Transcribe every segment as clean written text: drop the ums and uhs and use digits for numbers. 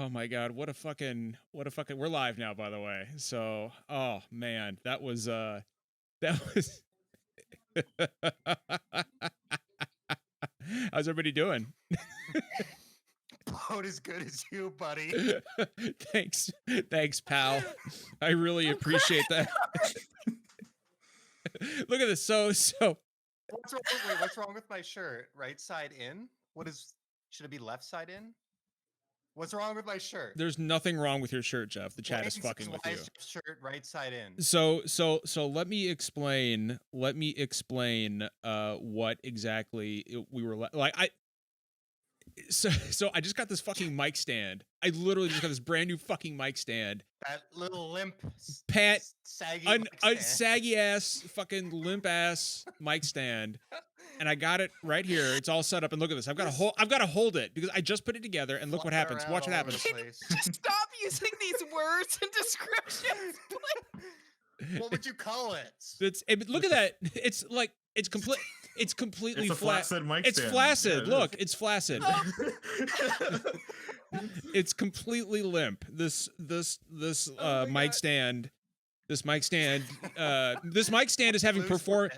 Oh my god, what a fucking we're live now, by the way. So, oh man, that was how's everybody doing? About as good as you, buddy. Thanks, pal. I really appreciate that. Look at this. So What's wrong? Wait, what's wrong with my shirt? Right side in? Should it be left side in? What's wrong with my shirt? there's nothing wrong with your shirt, Jeff. The chat is fucking with Why you. is your shirt right side in? So let me explain what exactly we were like. So I just got this fucking mic stand. I literally just got this brand new fucking mic stand. That little limp, saggy ass, fucking limp ass mic stand, and I got it right here. It's all set up, and look at this. I've got to hold it because I just put it together, and look what happens. Watch what happens. Just stop using these words and descriptions. What would you call it? Look at that. It's like it's complete. It's completely it's a flat. flaccid mic It's stand. flaccid. Yeah, Look, it's flaccid. It's completely limp. This mic stand. This mic stand is having performed.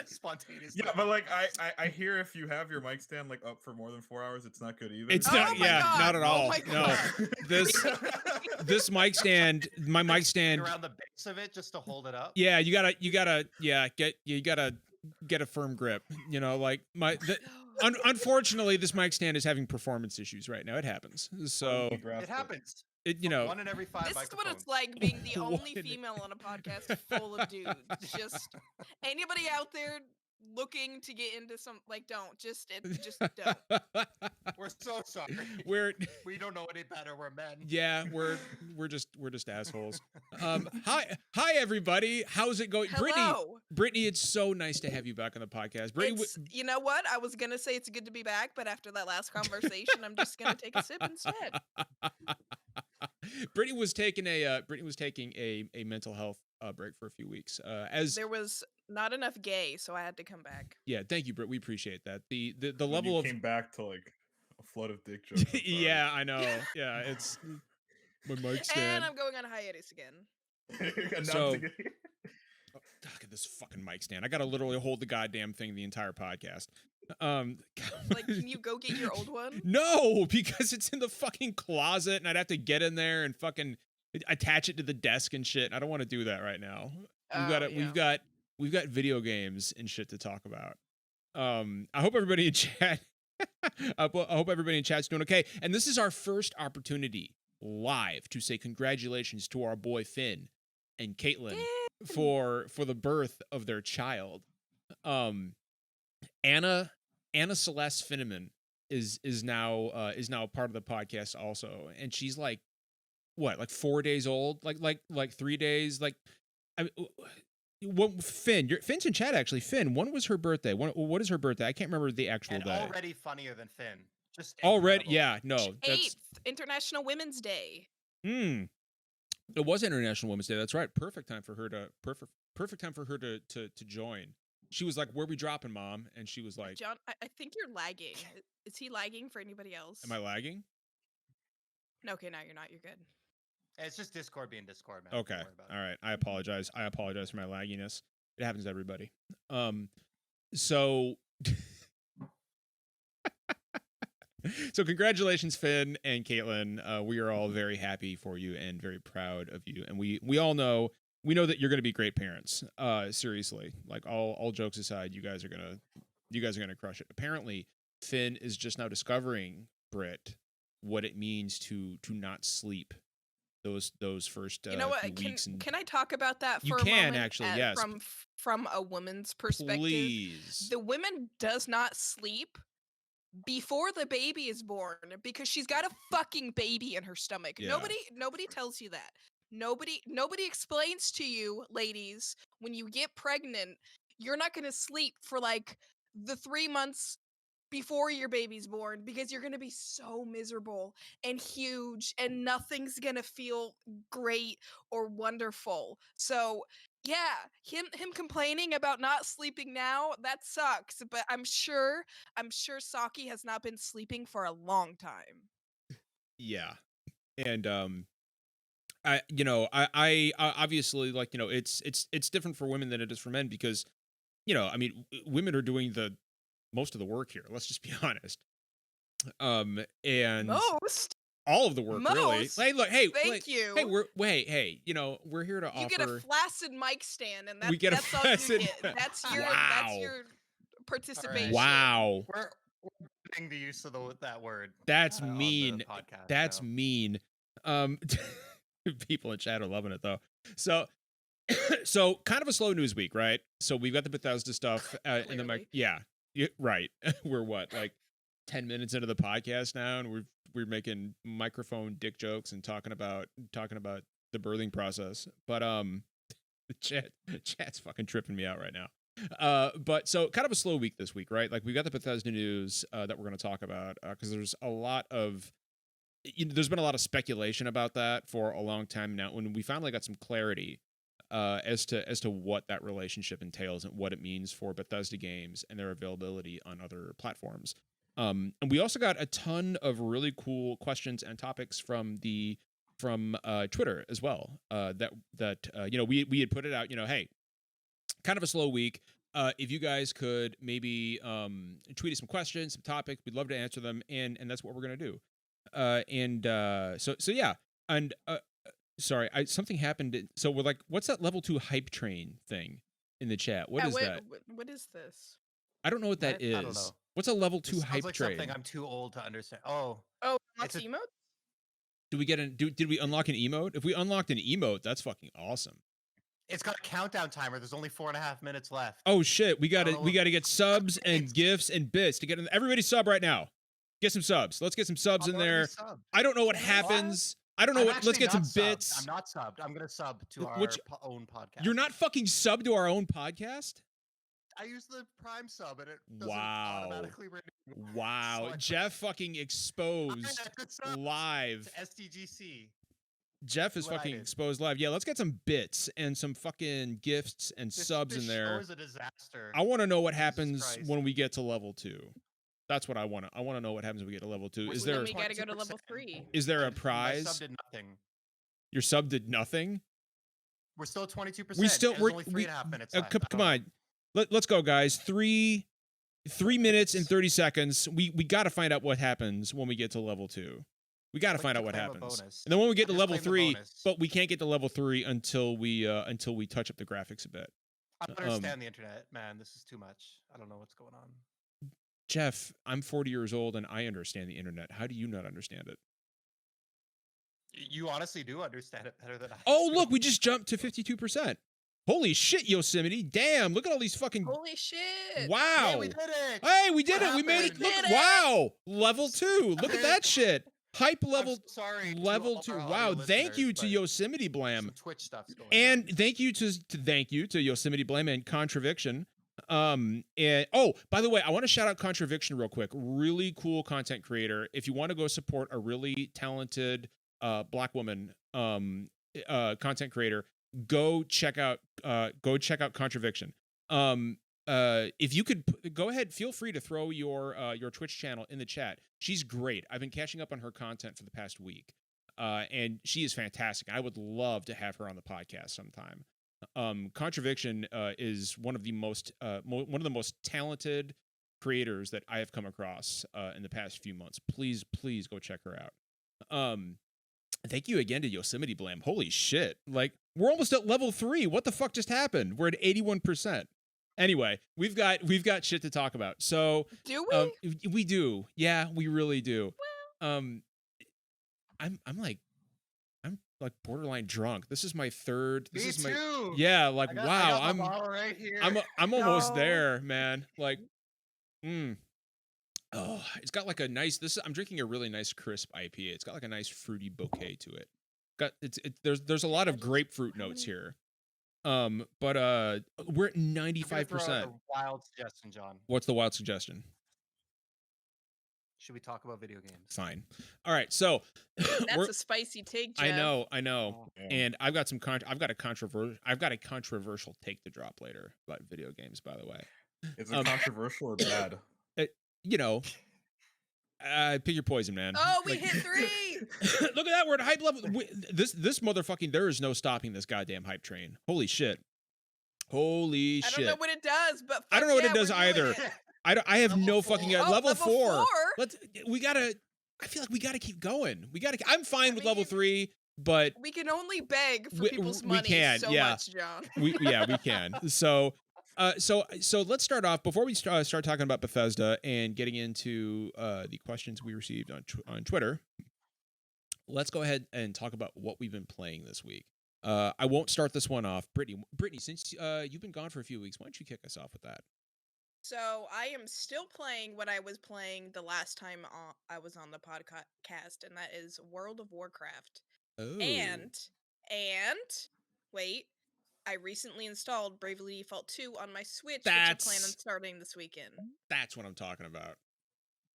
Spontaneous. Yeah, but like I hear if you have your mic stand like up for more than 4 hours, it's not good either. It's not. Yeah, God. not at all. No. This mic stand. My mic stand around the base of it just to hold it up. Yeah, you gotta get a firm grip. You know, like unfortunately, this mic stand is having performance issues right now. It happens. So it happens. You know, 1 in every 5 This microphones. is what it's like being the only female on a podcast full of dudes. Just anybody out there looking to get into some don't. We're so sorry. We don't know any better. We're men. Yeah, we're just assholes. Hi everybody. How's it going? Hello. Brittany, it's so nice to have you back on the podcast. Brittany, you know what? I was gonna say it's good to be back, but after that last conversation, I'm just gonna take a sip instead. Brittany was taking a mental health break for a few weeks. As there was not enough gay, so I had to come back. Yeah, thank you, Britt. We appreciate that. The level of came back to like a flood of dick jokes. Yeah, I know. Yeah, it's my mic stand. And I'm going on hiatus again. So, look at this fucking mic stand. I gotta literally hold the goddamn thing the entire podcast. Like, can you go get your old one? No, because it's in the fucking closet, and I'd have to get in there and fucking attach it to the desk and shit. I don't want to do that right now. We've got video games and shit to talk about. I hope everybody in chat. I hope everybody in chat's doing okay. And this is our first opportunity live to say congratulations to our boy Finn and Caitlin for the birth of their child. Anna Celeste Finneman is now a part of the podcast also, and she's like 4 days old, like 3 days, Finn's in chat actually. Finn, when was her birthday? What is her birthday? I can't remember the actual day. Already funnier than Finn. Just already, yeah, no. 8th International Women's Day. It was International Women's Day. That's right. Perfect time for her to join. She was like, "Where we dropping, Mom?" And she was like, "John, I think you're lagging. Is he lagging for anybody else?" Am I lagging? No, okay, no, you're not. You're good. It's just Discord being Discord, man. Okay. All right. I apologize for my lagginess. It happens to everybody. So so congratulations, Finn and Caitlin. We are all very happy for you and very proud of you. And we all know that you're going to be great parents. Seriously, like all jokes aside, you guys are gonna crush it. Apparently, Finn is just now discovering, Britt, what it means to not sleep those first you know what? weeks. Can I talk about that for you a can moment actually, yes. From a woman's perspective? Please. The woman does not sleep before the baby is born because she's got a fucking baby in her stomach. Yeah. Nobody tells you that. Nobody explains to you, ladies, when you get pregnant, you're not going to sleep for like the 3 months before your baby's born because you're going to be so miserable and huge and nothing's going to feel great or wonderful. So, yeah, him complaining about not sleeping now, that sucks, but I'm sure Saki has not been sleeping for a long time. Yeah. And I obviously, like, it's different for women than it is for men because, I mean, women are doing the most of the work here. Let's just be honest. And Most. all of the work, really. Most. Hey, look, Thank you. Hey, we're here to offer. You get a flaccid mic stand, and We get a that's all you flaccid- get. That's your Wow. participation. Wow. We're putting the use of that word. That's on the mean. podcast That's now. mean. People in chat are loving it though. So kind of a slow news week, right? So we've got the Bethesda stuff in the mic. Clearly. Yeah, right. We're what, like 10 minutes into the podcast now, and we're making microphone dick jokes and talking about the birthing process. But the chat's fucking tripping me out right now. But so kind of a slow week this week, right? Like we got the Bethesda news that we're going to talk about because there's a lot of there's been a lot of speculation about that for a long time now. When we finally got some clarity as to what that relationship entails and what it means for Bethesda games and their availability on other platforms. And we also got a ton of really cool questions and topics from Twitter as well. That we had put it out. Hey, kind of a slow week. If you guys could maybe tweet us some questions, some topics, we'd love to answer them, and that's what we're gonna do. So yeah, and sorry, something happened. So we're like, what's that level 2 hype train thing in the chat? What is that? What is this? I don't know what that is. I don't know. What's a level 2 This hype sounds like train? something I'm too old to understand. Oh, Lots of a- emotes? Do we get did we unlock an emote? If we unlocked an emote, that's fucking awesome. it's got a countdown timer. There's only 4.5 minutes left. Oh shit, we got I don't know to get subs and It's- gifts and bits to get in. Everybody sub right now. Get some subs. Let's get some subs I'm in already there. subbed. I don't know what What? happens. I don't know I'm what. Let's actually get some not subbed. bits. I'm not subbed. I'm gonna sub to our Which- own podcast. You're not fucking sub to our own podcast? I use the Prime sub and it doesn't Wow. automatically renew. Wow. So I- Jeff fucking I exposed had to sub live. to SDGC. Jeff is what I fucking did. exposed live. Yeah, let's get some bits and some fucking gifts and subs This in there. show is a disaster. I want to know what Jesus happens Christ. when we get to level 2. That's what I want to. I want to know what happens when we get to level 2. We're Is Then there we gotta go to level 22%. 3. is there a And my prize? sub did nothing. Your sub did nothing. We're still at 22%. We still and we're there's only 3.5 minutes left. come I don't on. Let's go, guys. 3 minutes and 30 seconds. We got to find out what happens when we get to level 2. We got to Like find to out what claim a happens. bonus. And then when we get to Just level claim the 3, bonus. but we can't get to level 3 until we touch up the graphics a bit. I don't understand the internet, man. This is too much. I don't know what's going on. Jeff, I'm 40 years old and I understand the internet. How do you not understand it? You honestly do understand it better than I Oh, do. look, we just jumped to 52%. Holy shit, Yosemite. Damn, look at all these fucking Holy shit! wow. Hey, we did it! Hey, we did What it. We made it. happened? Look, Did it. wow. Level 2. Look at that shit. Hype I'm level so sorry. to level all 2. our Wow. audio Thank you listeners, to but Yosemite Blam. some Twitch stuff's going And on. thank you to Yosemite Blam and Contraviction. And oh, by the way, I want to shout out Contraviction real quick. Really cool content creator. If you want to go support a really talented black woman content creator, go check out Contraviction. If you could go ahead, feel free to throw your Twitch channel in the chat. She's great. I've been catching up on her content for the past week. And she is fantastic. I would love to have her on the podcast sometime. Contraviction is one of the most talented creators that I have come across in the past few months. Please go check her out. Thank you again to Yosemite Blam. Holy shit. Like, we're almost at level 3. What the fuck just happened? We're at 81%. Anyway, we've got shit to talk about. So Do we? we do. Yeah, we really do. I'm like borderline drunk. This is my third. This Me is my too. yeah. Like I got wow, my bottle right here. I'm almost No. there, man. Like, oh, it's got like a nice. I'm drinking a really nice crisp IPA. It's got like a nice fruity bouquet to it. There's a lot of grapefruit notes here. But we're at I'm gonna throw 95%. out a wild suggestion, John. What's the wild suggestion? Should we talk about video games? Fine. All right. So That's a spicy take, Jeff. I know. Oh, And I've got I've got a controversial take to drop later about video games, by the way. Is it controversial or bad? You know, Pick your poison, man. Oh, we hit 3. Look at that. We're at hype level. This motherfucking. There is no stopping this goddamn hype train. Holy shit. Holy shit. I don't know what it does, but I don't know what it does we're doing either. it. I have Level no 4. fucking Oh, level level 4. 4? I feel like we gotta keep going. I'm fine with mean, level 3, but We can only beg for people's we money can, so yeah. much, John. we can. So let's start off before we start talking about Bethesda and getting into the questions we received on Twitter. Let's go ahead and talk about what we've been playing this week. I won't start this one off. Brittany, since you've been gone for a few weeks, why don't you kick us off with that? So I am still playing what I was playing the last time I was on the podcast, and that is World of Warcraft. Oh. And wait, I recently installed Bravely Default 2 on my Switch, which I plan on starting this weekend. That's what I'm talking about.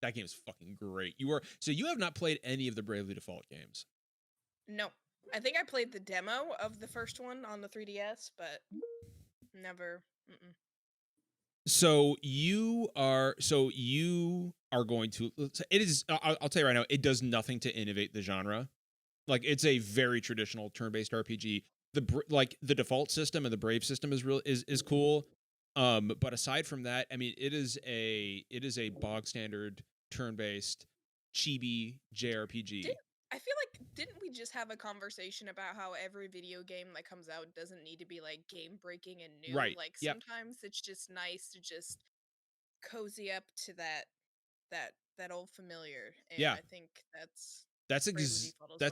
That game is fucking great. You have not played any of the Bravely Default games? No. I think I played the demo of the first one on the 3DS, but never. So you are going to. It is. I'll tell you right now. It does nothing to innovate the genre. Like, it's a very traditional turn-based RPG. The default system and the Brave system is cool. But aside from that, I mean, it is a bog standard turn-based chibi JRPG. I feel like, didn't we just have a conversation about how every video game that comes out doesn't need to be like game breaking and new? Right. Like, Yep. sometimes it's just nice to just cozy up to that old familiar. And Yeah. I think that's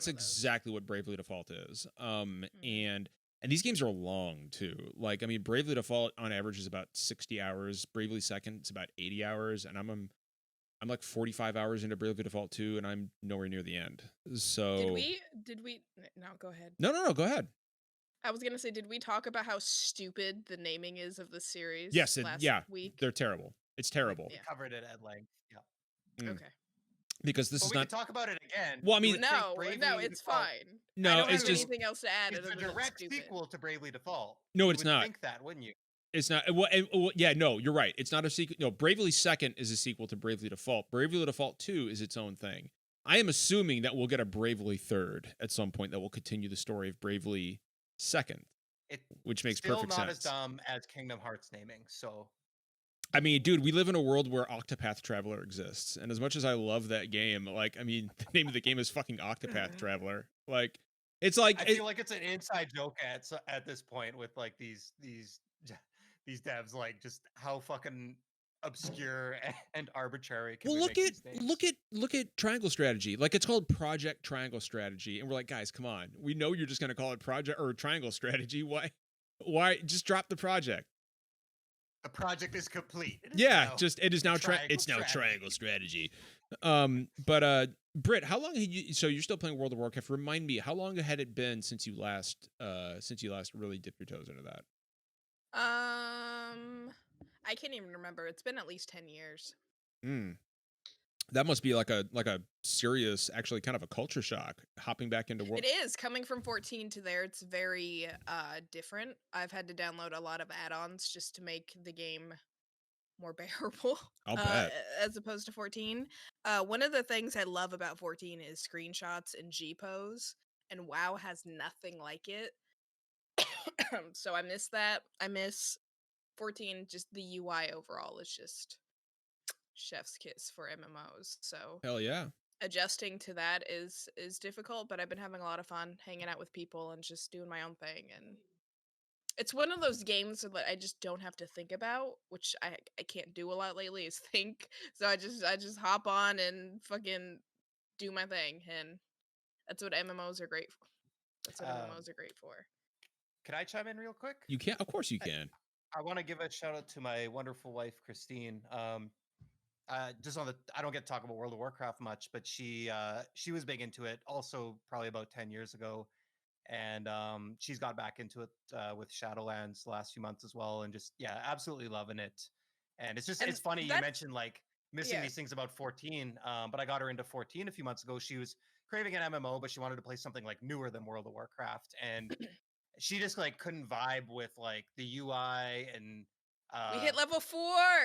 exactly what Bravely Default is. And these games are long too. Like, I mean, Bravely Default on average is about 60 hours. Bravely Second is about 80 hours, and I'm like 45 hours into Bravely Default 2, and I'm nowhere near the end. So did we no, go ahead. No, go ahead. I was gonna say, did we talk about how stupid the naming is of the series? Yes, last week? They're terrible. It's terrible. We covered it at length. Yeah. Okay. Because this But is we not. can talk about it again. Well, I mean, No, it's fine. No, I don't it's have just anything else to add. It's other a than direct stupid. sequel to Bravely Default. No, You it's would not. think that, wouldn't you? It's not. Yeah, no, you're right. It's not a sequel. No, Bravely Second is a sequel to Bravely Default. Bravely Default 2 is its own thing. I am assuming that we'll get a Bravely Third at some point that will continue the story of Bravely Second, which makes perfect Still not sense. as dumb as Kingdom Hearts naming. So, I mean, dude, we live in a world where Octopath Traveler exists, and as much as I love that game, like, I mean, the name of the game is fucking Octopath Traveler. Like, it's like I feel like it's an inside joke at this point with like these devs, like just how fucking obscure and arbitrary. Well, look at Triangle Strategy. Like, it's called Project Triangle Strategy, and we're like, guys, come on. We know you're just gonna call it Project or Triangle Strategy. Why just drop the project? The project is complete. Yeah, it is now Triangle Strategy. But Britt, how long so you're still playing World of Warcraft? Remind me, how long had it been since you last really dipped your toes into that? I can't even remember. It's been at least 10 years. That must be like a serious, actually kind of a culture shock, hopping back into World. It is coming from 14 to there. It's very different. I've had to download a lot of add-ons just to make the game more bearable. I'll bet. As opposed to 14. One of the things I love about 14 is screenshots and G-pose, and WoW has nothing like it. So I miss that. I miss 14. Just the UI overall is just chef's kiss for MMOs. So hell yeah. Adjusting to that is difficult, but I've been having a lot of fun hanging out with people and just doing my own thing. And it's one of those games that I just don't have to think about, which I can't do a lot lately, is think. So I just hop on and fucking do my thing, and that's what MMOs are great for. Can I chime in real quick? You can, of course you can. I want to give a shout out to my wonderful wife, Christine. Just I don't get to talk about World of Warcraft much, but she was big into it also probably about 10 years ago. And she's got back into it with Shadowlands the last few months as well. And just, yeah, absolutely loving it. And it's funny you mentioned like missing these things about 14, but I got her into 14 a few months ago. She was craving an MMO, but she wanted to play something like newer than World of Warcraft. And she just like couldn't vibe with like the UI and we hit level 4.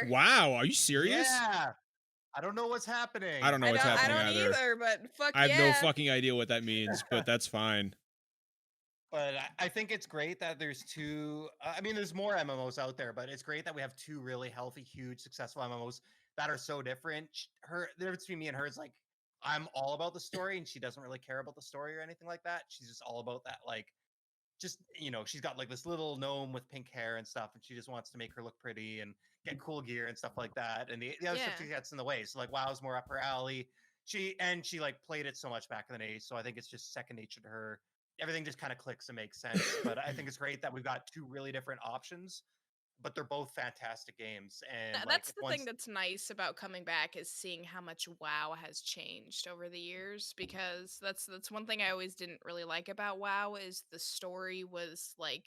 Wow, are you serious? Yeah. I don't know what's happening. I don't know what's I happening don't either, but fuck I have yeah. no fucking idea what that means, but that's fine. But I think it's great that there's two. I mean, there's more MMOs out there, but it's great that we have two really healthy, huge, successful MMOs that are so different. The difference between me and her is like, I'm all about the story, and she doesn't really care about the story or anything like that. She's just all about that, like, just, you know, she's got like this little gnome with pink hair and stuff, and she just wants to make her look pretty and get cool gear and stuff like that. And the other stuff gets in the way. So like WoW's more up her alley. She like played it so much back in the day, so I think it's just second nature to her. Everything just kind of clicks and makes sense. But I think it's great that we've got two really different options, but they're both fantastic games. And that's the thing that's nice about coming back is seeing how much WoW has changed over the years, because that's one thing I always didn't really like about WoW is the story was like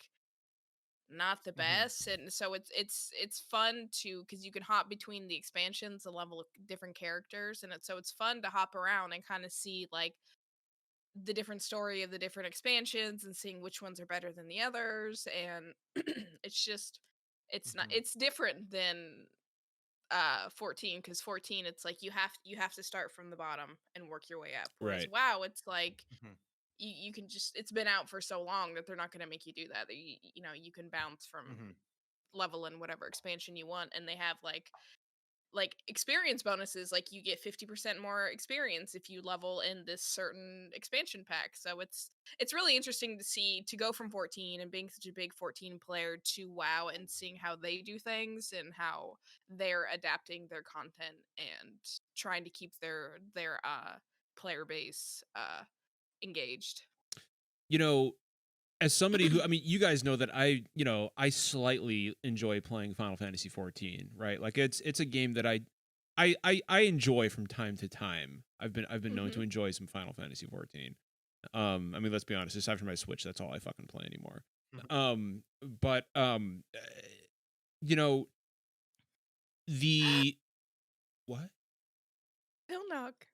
not the best. And so it's fun to, because you can hop between the expansions, the level of different characters, and it's fun to hop around and kind of see like the different story of the different expansions and seeing which ones are better than the others. And it's just not, it's different than 14, because 14 it's like you have to start from the bottom and work your way up, whereas WoW, it's like you can just, it's been out for so long that they're not going to make you do that. You know, you can bounce from level in whatever expansion you want, and they have like experience bonuses, like you get 50% more experience if you level in this certain expansion pack. So it's really interesting to see, to go from 14 and being such a big 14 player to WoW and seeing how they do things and how they're adapting their content and trying to keep their player base engaged. You know, as somebody who, I mean, you guys know that I slightly enjoy playing Final Fantasy 14, right? Like it's a game that I enjoy from time to time. I've been known to enjoy some Final Fantasy 14. I mean, let's be honest, aside from my Switch, that's all I fucking play anymore. But you know, the what? Bill knock.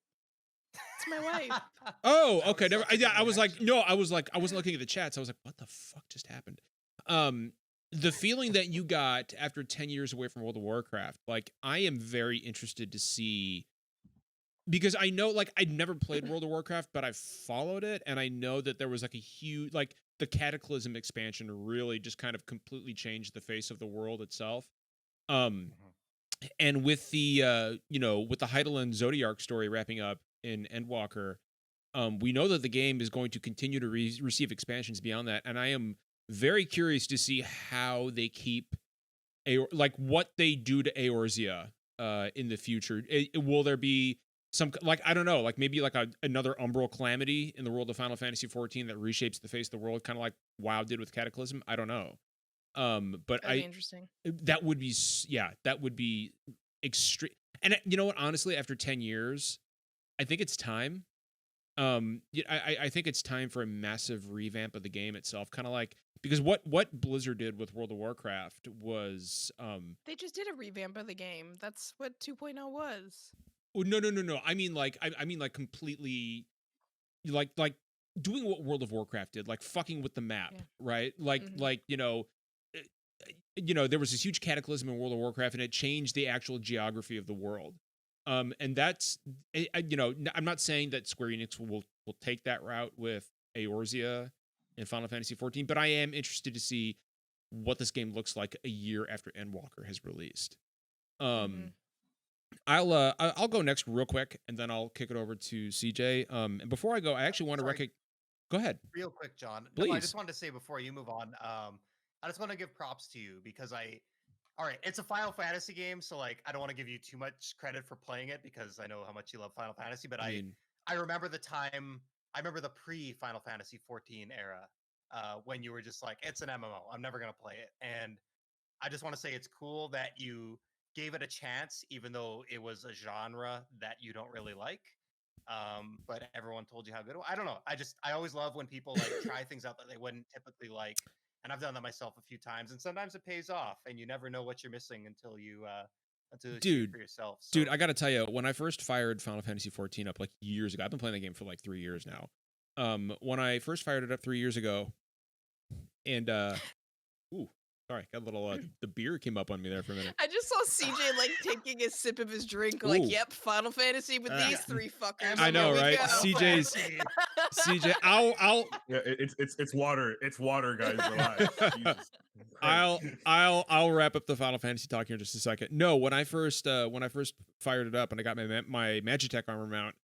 It's my wife. Oh, okay. Never. Yeah, I was like, no, I wasn't looking at the chats. I was like, what the fuck just happened? The feeling that you got after 10 years away from World of Warcraft, like, I am very interested to see, because I know, like, I'd never played World of Warcraft, but I've followed it, and I know that there was like a huge, like, the Cataclysm expansion really just kind of completely changed the face of the world itself. And with the with the Heidelin Zodiark story wrapping up in Endwalker, we know that the game is going to continue to receive expansions beyond that, and I am very curious to see how they keep like what they do to Eorzea in the future. Will there be some, like, I don't know, like maybe like another umbral calamity in the world of Final Fantasy 14 that reshapes the face of the world, kind of like WoW did with Cataclysm? I don't know. But That'd be interesting. That would be extreme. And you know what? Honestly, after 10 years, I think it's time. I think it's time for a massive revamp of the game itself. Kind of like, because what Blizzard did with World of Warcraft was they just did a revamp of the game. That's what 2.0 was. Oh, no. I mean like completely like doing what World of Warcraft did, like fucking with the map, right? Like there was this huge cataclysm in World of Warcraft, and it changed the actual geography of the world. And that's, I'm not saying that Square Enix will take that route with Eorzea in Final Fantasy 14, but I am interested to see what this game looks like a year after Endwalker has released. I'll go next real quick, and then I'll kick it over to CJ. And before I go, I actually want to Go ahead. Real quick, John. Please. No, I just wanted to say before you move on, I just want to give props to you because all right, it's a Final Fantasy game, so like I don't want to give you too much credit for playing it because I know how much you love Final Fantasy, but I remember the time, I remember the pre-Final Fantasy 14 era when you were just like, it's an MMO, I'm never going to play it. And I just want to say it's cool that you gave it a chance, even though it was a genre that you don't really like. But everyone told you how good it was. I don't know. I always love when people like try things out that they wouldn't typically like. And I've done that myself a few times, and sometimes it pays off, and you never know what you're missing until you see it for yourself. So. Dude, I gotta tell you, when I first fired Final Fantasy 14 up like years ago, I've been playing the game for like 3 years now. When I first fired it up 3 years ago, and Sorry, got a little. The beer came up on me there for a minute. I just saw CJ like taking a sip of his drink, like, Ooh. "Yep, Final Fantasy with these three fuckers." I know, Here we right? go. CJ, I'll Yeah, it's water. It's water, guys. Relax. Jesus Christ. I'll wrap up the Final Fantasy talk here in just a second. No, when I first fired it up and I got my Magitech armor mount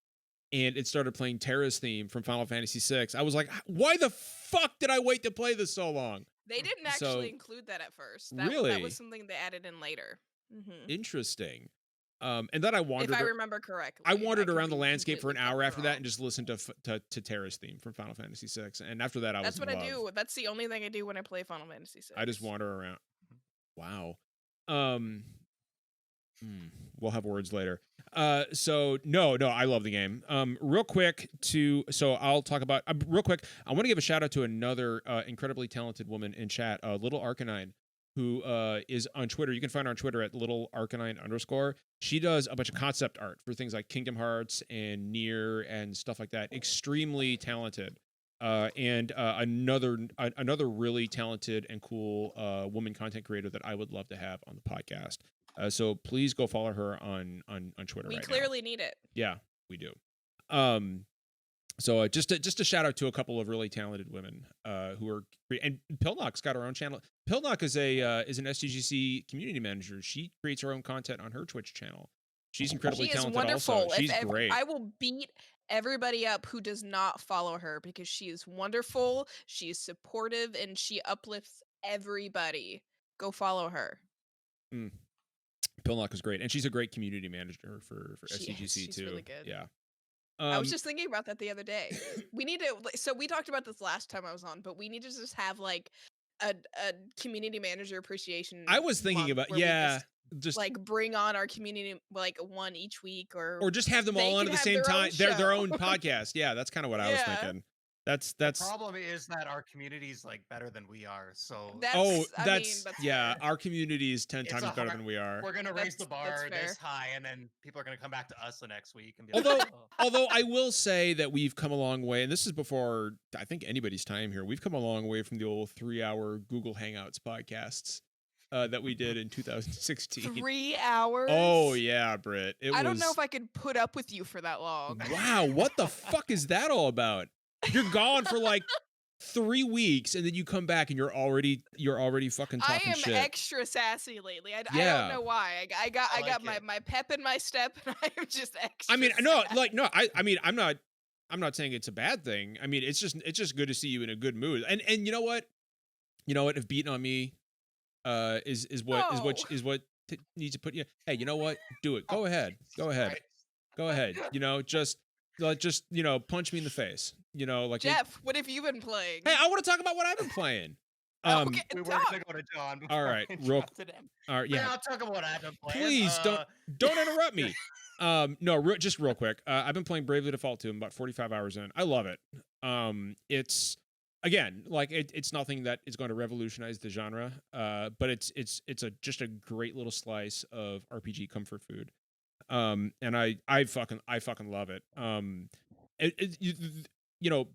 and it started playing Terra's theme from Final Fantasy VI, I was like, why the fuck did I wait to play this so long? They didn't actually include that at first. That really? That was something they added in later. Mm-hmm. Interesting. And then I wandered. If I remember correctly, I wandered around the landscape for an hour after that and just listened to Terra's theme from Final Fantasy VI. And after that, That's what in I love. do. That's the only thing I do when I play Final Fantasy VI. I just wander around. Wow. We'll have words later. So no, I love the game. Real quick I'll talk about real quick. I want to give a shout out to another incredibly talented woman in chat, Little Arcanine, who is on Twitter. You can find her on Twitter at Little Arcanine_. She does a bunch of concept art for things like Kingdom Hearts and Nier and stuff like that. Extremely talented. And another really talented and cool woman content creator that I would love to have on the podcast. So please go follow her on Twitter. We clearly need it. Yeah, we do. So just a shout out to a couple of really talented women who are, and Pilnock's got her own channel. Pilnock is an SDGC community manager. She creates her own content on her Twitch channel. She's incredibly talented. Wonderful. Also. She's great. I will beat everybody up who does not follow her because she is wonderful. She is supportive and she uplifts everybody. Go follow her. Pilnock is great, and she's a great community manager for SDGC she's too. Really good. Yeah. I was just thinking about that the other day. We need to. So we talked about this last time I was on, but we need to just have like a community manager appreciation. I was thinking about just like bring on our community like one each week, or just have them all on at the same time. Their own podcast. Yeah, that's kind of what I was thinking. That's the problem is that our community's like better than we are. So that's our community is 10 times better than we are. We're gonna raise the bar this high, and then people are gonna come back to us the next week and be although I will say that we've come a long way, and this is before I think anybody's time here. We've come a long way from the old 3-hour Google Hangouts podcasts that we did in 2016. 3 hours? Oh yeah, Britt. I don't know if I could put up with you for that long. Wow, what the fuck is that all about? You're gone for like 3 weeks, and then you come back, and you're already fucking talking shit. I am extra sassy lately. I don't know why. I got my pep in my step, and I am just extra. I mean, sassy. I'm not saying it's a bad thing. I mean, it's just good to see you in a good mood. And you know what? If beating on me is what needs to put you. Hey, you know what? Do it. Go ahead. Just punch me in the face. Jeff, what have you been playing? Hey, I want to talk about what I've been playing. Okay, we were gonna go to John. All right, yeah. I'll talk about what I've been playing. Please don't interrupt me. Just real quick. I've been playing Bravely Default 2. I'm about 45 hours in. I love it. It's again like it's nothing that is going to revolutionize the genre. But it's just a great little slice of RPG comfort food. And I fucking love it.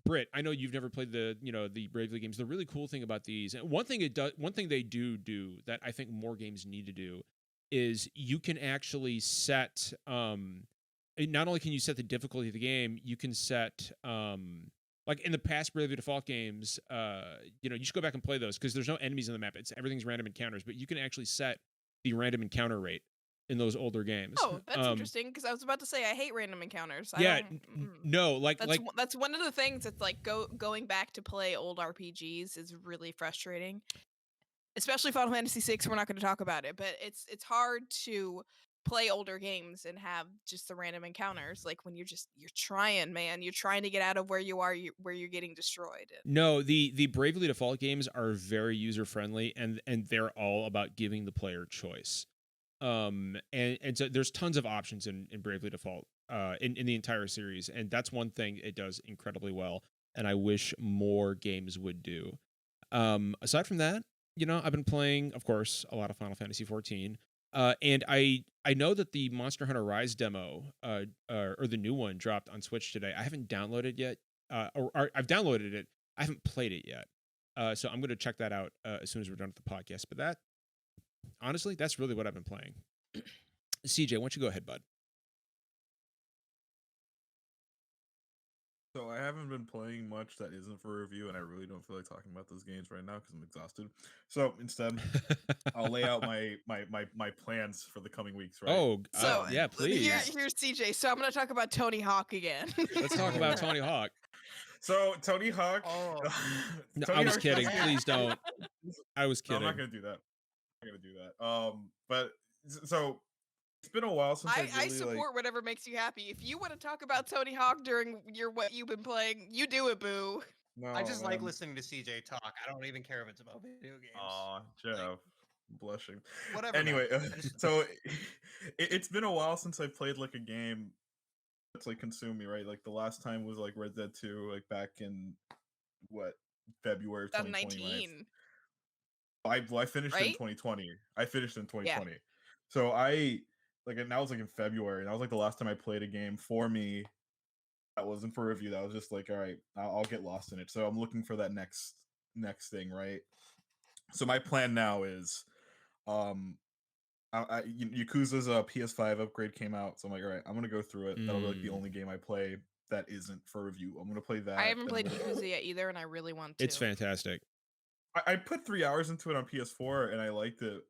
Britt, I know you've never played the Bravely games. The really cool thing about these, and one thing they do that I think more games need to do is you can actually set not only can you set the difficulty of the game, you can set like in the past Bravely Default games, you should go back and play those because there's no enemies on the map. Everything's random encounters, but you can actually set the random encounter rate in those older games. Oh, that's interesting because I was about to say I hate random encounters. No, that's one of the things that's like going back to play old RPGs is really frustrating. Especially Final Fantasy VI, we're not going to talk about it, but it's hard to play older games and have just the random encounters like when you're trying, man. You're trying to get out of where you are, where you're getting destroyed. No, the Bravely Default games are very user friendly and they're all about giving the player choice. And so there's tons of options in Bravely Default in the entire series, and that's one thing it does incredibly well, and I wish more games would do. Aside from that, I've been playing, of course, a lot of Final Fantasy 14. And I know that the Monster Hunter Rise demo or the new one dropped on Switch today. I haven't downloaded it yet. Or I've downloaded it. I haven't played it yet. So I'm gonna check that out as soon as we're done with the podcast. But that, honestly, that's really what I've been playing. CJ, why don't you go ahead, bud? So I haven't been playing much that isn't for review, and I really don't feel like talking about those games right now because I'm exhausted. So instead, I'll lay out my plans for the coming weeks. Right. Oh, So yeah, please. Here's CJ. So I'm gonna talk about Tony Hawk again. Let's talk about Tony Hawk. So Tony Hawk. Oh. No, Tony I was Hawk- kidding. Please don't. I was No, kidding. I'm not gonna do that. I'm not gonna do that. But so it's been a while since I really, support whatever makes you happy. If you want to talk about Tony Hawk during what you've been playing, you do it, boo. No, I just like man. listening to CJ talk. I don't even care if it's about video games. Aw, Jeff, blushing. Whatever. Anyway, man. I just- so it's been a while since I played like a game that's like consumed me, right? Like the last time was like Red Dead 2, like back in what, February of 2020. 2019. I finished in Right? 2020. I finished in 2020. So and that was like in February, and that was like the last time I played a game for me that wasn't for review. That was just like, all right, I'll get lost in it. So I'm looking for that next thing, right? So my plan now is, Yakuza's PS5 upgrade came out, so I'm like, all right, I'm gonna go through it. That'll be like the only game I play that isn't for review. I'm gonna play that. I haven't then played I'm gonna- Yakuza yet either, and I really want to. It's fantastic. I put 3 hours into it on PS4 and I liked it.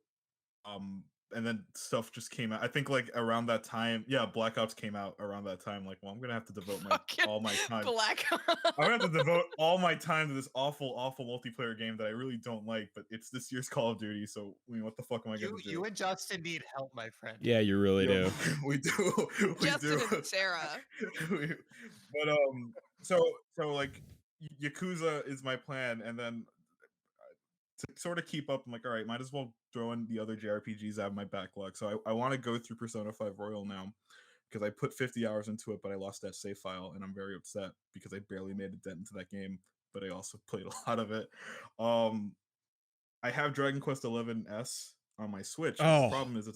And then stuff just came out. I think like around that time, Black Ops came out around that time. Like, well, I'm gonna have to devote all my time. Black I'm gonna have to devote all my time to this awful multiplayer game that I really don't like. But it's this year's Call of Duty, so I mean, what the fuck am I gonna do? You and Justin need help, my friend. Yeah, you really do. We do. We Justin do. and Sarah. But so like Yakuza is my plan, and then to sort of keep up, I'm like, all right, might as well throw in the other JRPGs out of my backlog. So I want to go through Persona 5 Royal now because I put 50 hours into it, but I lost that save file, and I'm very upset because I barely made a dent into that game, but I also played a lot of it. I have Dragon Quest XI S on my Switch. The problem is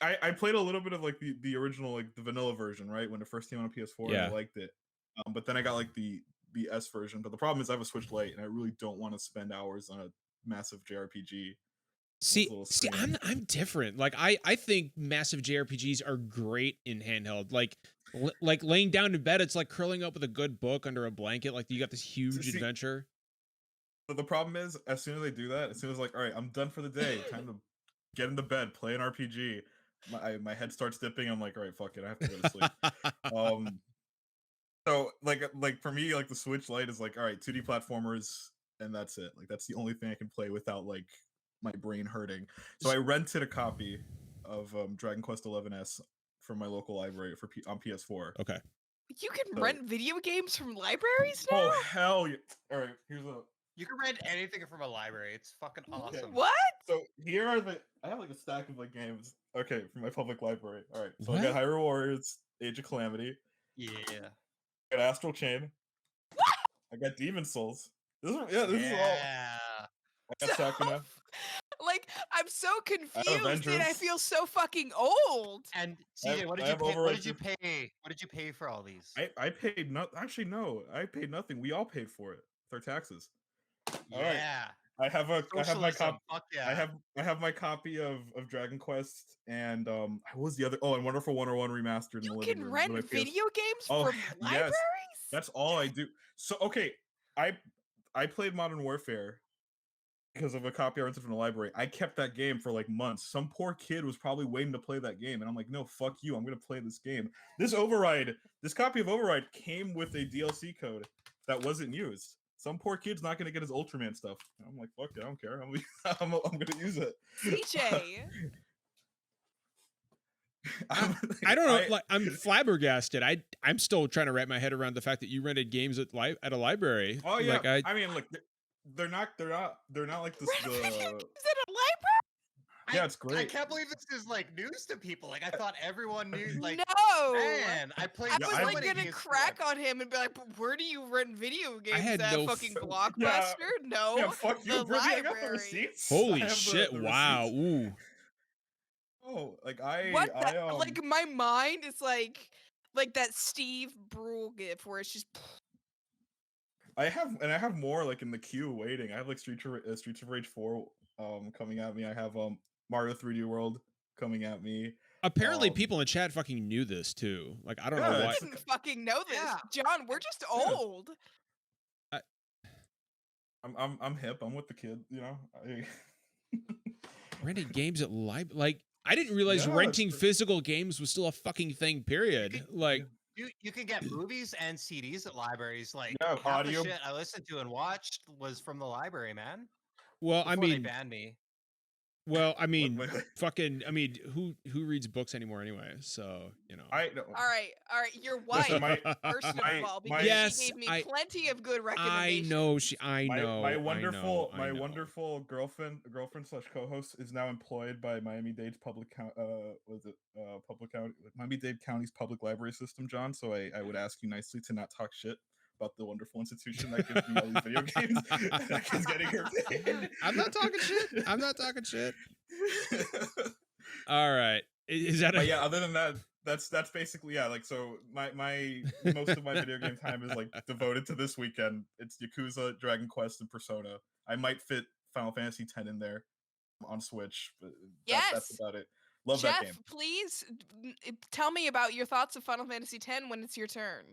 I played a little bit of like the original, like the vanilla version, right, when it first came out on PS4, and I liked it. But then I got like the S version. But the problem is I have a Switch Lite, and I really don't want to spend hours on a massive JRPG. See, I'm different. Like I think massive JRPGs are great in handheld. Like laying down in bed, it's like curling up with a good book under a blanket. Like you got this huge adventure. So the problem is, as soon as they do that, as soon as like, all right, I'm done for the day, time to get into bed, play an RPG. My head starts dipping. I'm like, all right, fuck it, I have to go to sleep. So like for me, like the Switch Lite is like, all right, 2D platformers, and that's it. Like that's the only thing I can play without like my brain hurting. So I rented a copy of Dragon Quest XI S from my local library on PS4. Okay. You can rent video games from libraries now? Oh hell yeah! All right, here's a. You can rent anything from a library. It's fucking awesome. What? So here are I have like a stack of like games. Okay, from my public library. All right, so What? I got Hyrule Warriors, Age of Calamity. Yeah. I got Astral Chain. What? I got Demon Souls. This is all. I got Sakuna. Like, I'm so confused and I Avengers. feel so fucking old. And CJ, what did you pay? What did you pay for all these? I paid actually no, I paid nothing. We all paid for it with our taxes. All right. Yeah. I have my copy. Fuck yeah. I have my copy of Dragon Quest and what was the other? Oh, and Wonderful 101 remastered in You the living can room. rent with my PS. video games Oh, from yes. libraries? That's all I do. So okay, I played Modern Warfare because of a copy I rented from the library. I kept that game for like months. Some poor kid was probably waiting to play that game, and I'm like, no, fuck you. I'm gonna play this game. This copy of Override came with a DLC code that wasn't used. Some poor kid's not gonna get his Ultraman stuff. And I'm like, fuck it, I don't care. I'm gonna use it. CJ. I don't know. Like I'm flabbergasted. I'm still trying to wrap my head around the fact that you rented games at a library. Oh yeah. Like, I mean, look, they're not like this. Rent video games at a library? Yeah, it's great. I can't believe this is like news to people. Like I thought everyone knew. Like no. man, I played. I was so like many gonna games crack on him and be like, "But where do you rent video games had at? no Fucking f- Blockbuster? No, Yeah, fuck you, the Brittany. I got the library." receipts. I holy have shit! the Wow. receipts. Ooh. Oh, like Like my mind is like that Steve Brule gif where it's just I have more like in the queue waiting. I have like Streets of Rage 4 coming at me. I have Mario 3D World coming at me. Apparently, people in chat fucking knew this too. Like, I don't know I why. didn't fucking know this, Yeah. John. We're just old. I'm hip. I'm with the kid. You know. Renting games at like I didn't realize Yeah, renting physical games was still a fucking thing. Period. Like, you can get movies and CDs at libraries. Like Yeah, half audio. the shit I listened to and watched was from the library, man. well, Before they banned me. I mean, fucking, I mean, who reads books anymore anyway? So you know. All right. Your wife, Listen, first of all, because Yes, she gave me plenty of good recommendations. I know. My wonderful girlfriend slash co-host is now employed by Miami-Dade Miami-Dade County's public library system, John. So I would ask you nicely to not talk shit about the wonderful institution that gives me all these video games. That kid's getting her paid. I'm not talking shit. All right. Is that? But yeah. Other than that, that's basically like. So my most of my video game time is like devoted to this weekend. It's Yakuza, Dragon Quest, and Persona. I might fit Final Fantasy X in there on Switch, but that's about it. Love Jeff, that game. Please tell me about your thoughts of Final Fantasy X when it's your turn.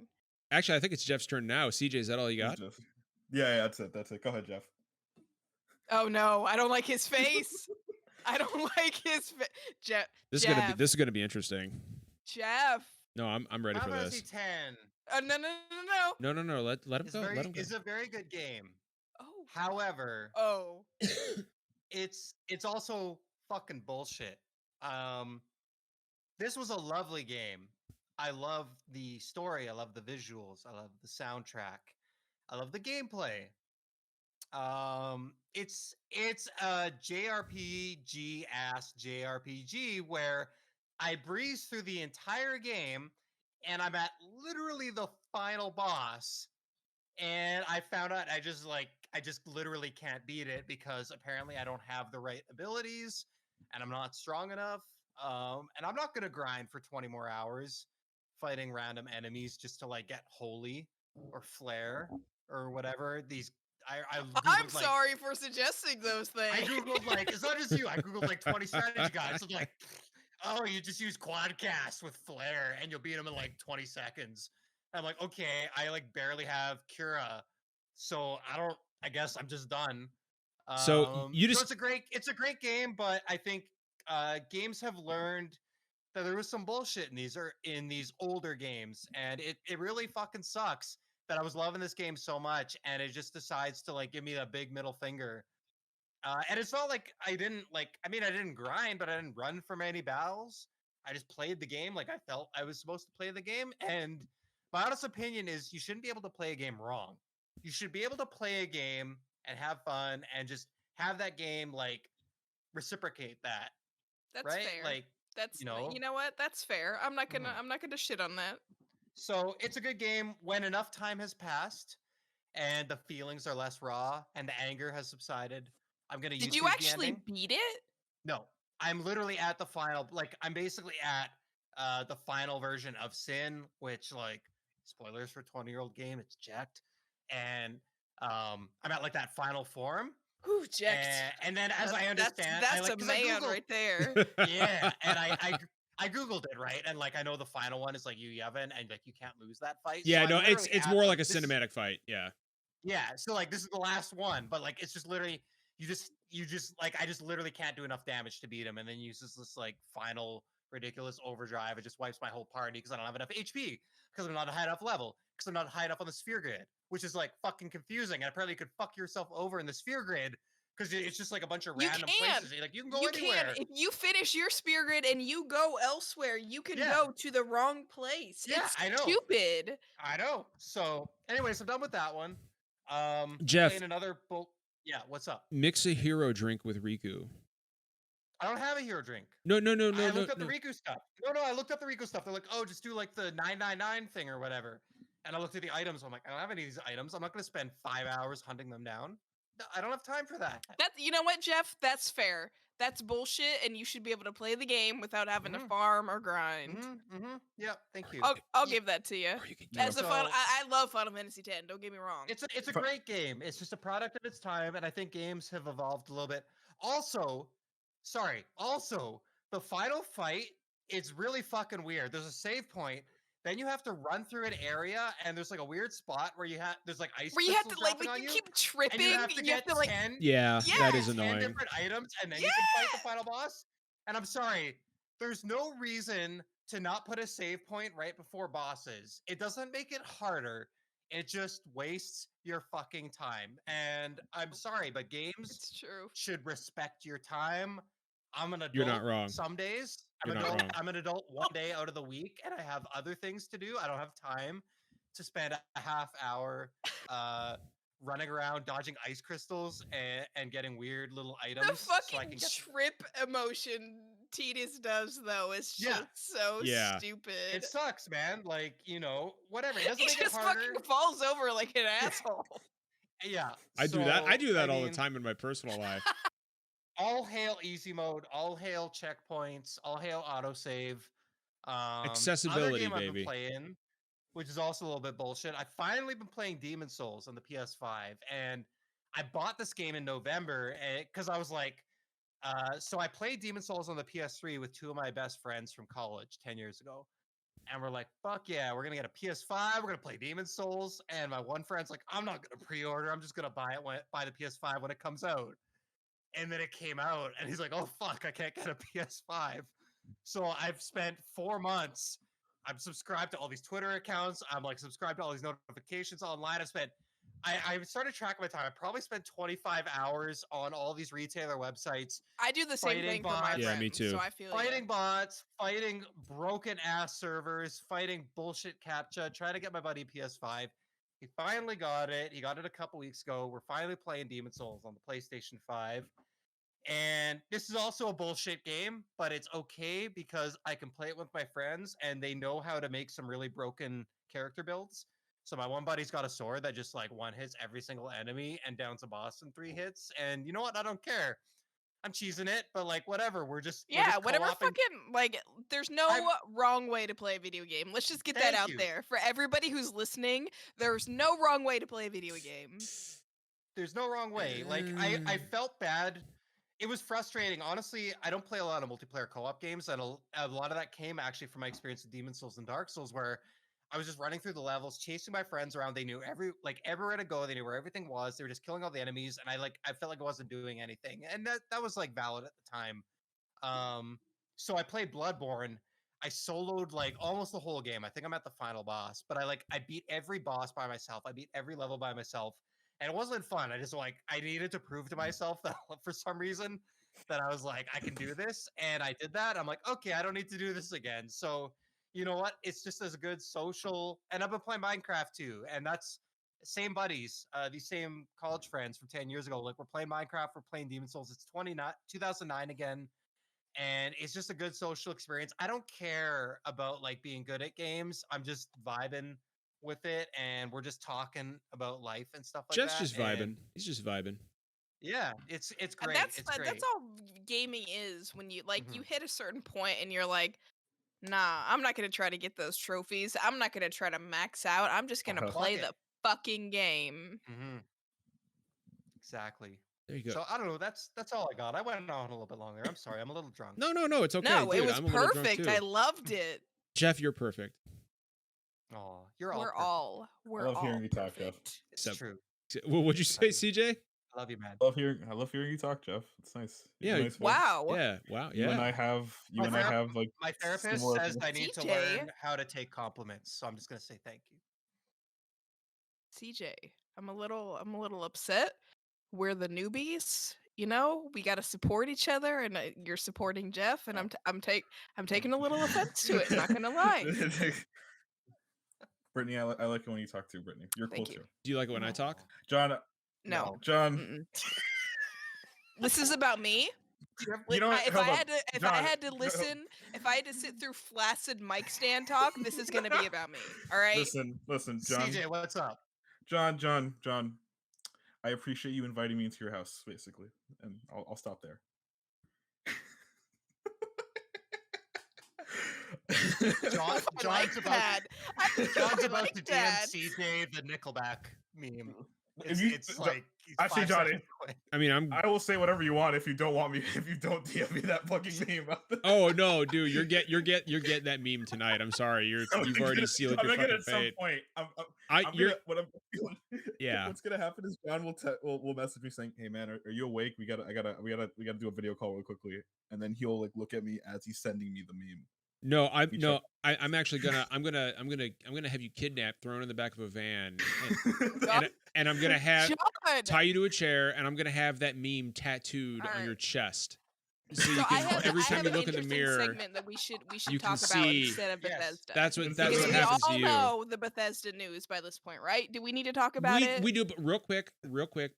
Actually, I think it's Jeff's turn now. CJ, is that all you got? Yeah, that's it. Go ahead, Jeff. Oh no, I don't like his face. I don't like his face. Jeff. This is gonna be interesting. Jeff. No, I'm ready for this. Final Fantasy X. No. Let him go. Let him go. It's a very good game. Oh. However. Oh. It's also fucking bullshit. This was a lovely game. I love the story. I love the visuals. I love the soundtrack. I love the gameplay. It's a JRPG ass JRPG where I breeze through the entire game and I'm at literally the final boss. And I found out I just literally can't beat it because apparently I don't have the right abilities and I'm not strong enough. And I'm not gonna grind for 20 more hours fighting random enemies just to like get holy or flare or whatever. I'm sorry for suggesting those things. I googled it's not just you. I googled 20 strategy guides. I'm like, oh, you just use quad cast with flare and you'll beat them in 20 seconds. I'm like, okay, I barely have Cura, so I guess I'm just done. So it's a great game, but I think games have learned that there was some bullshit in these older games, and it really fucking sucks that I was loving this game so much, and it just decides to give me a big middle finger. And it's not like I didn't I didn't grind, but I didn't run for many battles. I just played the game like I felt I was supposed to play the game, and my honest opinion is you shouldn't be able to play a game wrong. You should be able to play a game and have fun and just have that game reciprocate that. That's right? fair. That's you know what? That's fair. I'm not gonna shit on that. So it's a good game when enough time has passed and the feelings are less raw and the anger has subsided. I'm gonna. Did you actually beat it? No, I'm literally at the final. I'm basically at the final version of Sin, which spoilers for 20-year-old game, it's jacked, and I'm at that final form. Who jacked? And then, as I understand, that's a man right there. Yeah, and I googled it, right, and I know the final one is you Yevon, and you can't lose that fight. Yeah, so no, it's more like a cinematic fight. Yeah. Yeah, so this is the last one, but it's just literally you just I just literally can't do enough damage to beat him, and then uses this final ridiculous overdrive. It just wipes my whole party because I don't have enough HP, because I'm not a high enough level, because I'm not high enough on the sphere grid, which is fucking confusing. And apparently you could fuck yourself over in the sphere grid because it's just a bunch of random places. You can go anywhere. If you finish your sphere grid and you go elsewhere, you can go to the wrong place. Yeah, it's I know. Stupid. I know. So, anyways, I'm done with that one. Jeff. Playing another Yeah, what's up? Mix a hero drink with Riku. I don't have a hero drink. No. I looked up the Riku stuff. No, I looked up the Riku stuff. They're oh, just do the 999 thing or whatever. And I looked at the items. I'm I don't have any of these items. I'm not going to spend 5 hours hunting them down. I don't have time for that. You know what, Jeff? That's fair. That's bullshit, and you should be able to play the game without having to farm or grind. Yeah, thank you. I'll give that to you. As a So- I love Final Fantasy X. Don't get me wrong. It's a great game. It's just a product of its time, and I think games have evolved a little bit. Also, the final fight is really fucking weird. There's a save point, then you have to run through an area, and there's like a weird spot where there's like ice. Where you have to crystals like dropping on you you, keep tripping. and you have to get like 10. Yeah, that is 10 annoying. different items, and then you can fight the final boss. And I'm sorry, there's no reason to not put a save point right before bosses. It doesn't make it harder. It just wastes your fucking time. And I'm sorry, but games it's true. should respect your time. I'm an adult. You're not wrong. Some days You're not wrong. I'm an adult one day out of the week, and I have other things to do. I don't have time to spend a half hour running around dodging ice crystals and getting weird little items. The so I fucking can get trip emotion Tidus does though is just so stupid. It sucks, man. Like, whatever. It doesn't He make just it harder. fucking falls over like an asshole. Yeah. I do that. I do that all the mean, time in my personal life. All hail easy mode. All hail checkpoints. All hail autosave. Accessibility, other game I've baby. been playing, which is also a little bit bullshit. I've finally been playing Demon Souls on the PS5, and I bought this game in November because I was like, so I played Demon Souls on the PS3 with two of my best friends from college 10 years ago. And we're like, fuck yeah, we're going to get a PS5. We're going to play Demon Souls. And my one friend's like, I'm not going to pre-order. I'm just going to buy the PS5 when it comes out. And then it came out, and he's like, oh, fuck, I can't get a PS5. So I've spent 4 months. I'm subscribed to all these Twitter accounts. I'm like subscribed to all these notifications online. I started tracking my time. I probably spent 25 hours on all these retailer websites. I do the same thing for my friends. Yeah, me too. So I feel Fighting bots, fighting broken ass servers, fighting bullshit CAPTCHA, trying to get my buddy PS5. He finally got it. He got it a couple weeks ago. We're finally playing Demon Souls on the PlayStation 5. And this is also a bullshit game, but it's okay because I can play it with my friends and they know how to make some really broken character builds. So my one buddy's got a sword that just like one hits every single enemy and downs a boss in 3 hits. And you know what? I don't care. I'm cheesing it, but like whatever. We're just whatever. Fucking like, there's no wrong way to play a video game. Let's just get that out there for everybody who's listening. There's no wrong way to play a video game. There's no wrong way. Like I felt bad. It was frustrating. Honestly, I don't play a lot of multiplayer co-op games, and a lot of that came actually from my experience with Demon Souls and Dark Souls, where I was just running through the levels, chasing my friends around. They knew everywhere to go. They knew where everything was. They were just killing all the enemies, and I felt like I wasn't doing anything, and that was like valid at the time. So I played Bloodborne. I soloed like almost the whole game. I think I'm at the final boss, but I beat every boss by myself. I beat every level by myself. And it wasn't fun. I needed to prove to myself that for some reason that I was like, I can do this. And I did that. I'm like, okay, I don't need to do this again. So you know what? It's just as a good social. And I've been playing Minecraft too. And that's same buddies, these same college friends from 10 years ago. Like we're playing Minecraft, we're playing Demon Souls. It's 2009 again. And it's just a good social experience. I don't care about like being good at games. I'm just vibing with it, and we're just talking about life and stuff like Jeff's that. Just vibing. He's just vibing. Yeah, it's great. That's great. That's all gaming is. When you you hit a certain point and you're like, nah, I'm not gonna try to get those trophies. I'm not gonna try to max out. I'm just gonna play the fucking game. Exactly. There you go. So I don't know. That's all I got. I went on a little bit longer. I'm sorry. I'm a little drunk. No, it's okay. No, Dude, it was I'm a little drunk perfect. too. I loved it. Jeff, you're perfect. Oh, you're all. We're I love all hearing you talk, Jeff. It's true. Well, what'd you say, CJ? I love you, man. I love hearing you talk, Jeff. It's nice. Yeah. Nice wow. Yeah. Wow. You Yeah. and I have like my therapist says I need to learn how to take compliments, so I'm just gonna say thank you. CJ, I'm a little upset. We're the newbies. You know, we got to support each other, and you're supporting Jeff, and I'm taking a little offense to it. Not gonna lie. Brittany, I like it when you talk too, Brittany. You're cool too. Do you like it when I talk? John. No. John. This is about me. You know what? If I had to listen, if I had to sit through flaccid mic stand talk, this is gonna be about me. All right. Listen, John. CJ, what's up? John. I appreciate you inviting me into your house, basically, and I'll stop there. John's like about that. I John's really about like to that. DM CJ the Nickelback meme. If you- It's like actually, 5 Johnny, seconds away. I mean, I will say whatever you want if you don't want me. If you don't DM me that fucking meme. Oh no, dude, you're getting that meme tonight. I'm sorry, you've already sealed your fucking at some fate. point. Yeah. What's gonna happen is John will message me saying, "Hey man, are you awake? We gotta do a video call real quickly," and then he'll like look at me as he's sending me the meme. No, I'm actually gonna have you kidnapped, thrown in the back of a van, and I'm gonna have tie you to a chair, and I'm gonna have that meme tattooed on your chest. So you can every time you look in the mirror, segment that we should you talk can about see- instead of Bethesda. That's what because we happens all to you. know the Bethesda news by this point, right? Do we need to talk about it? We do, but real quick,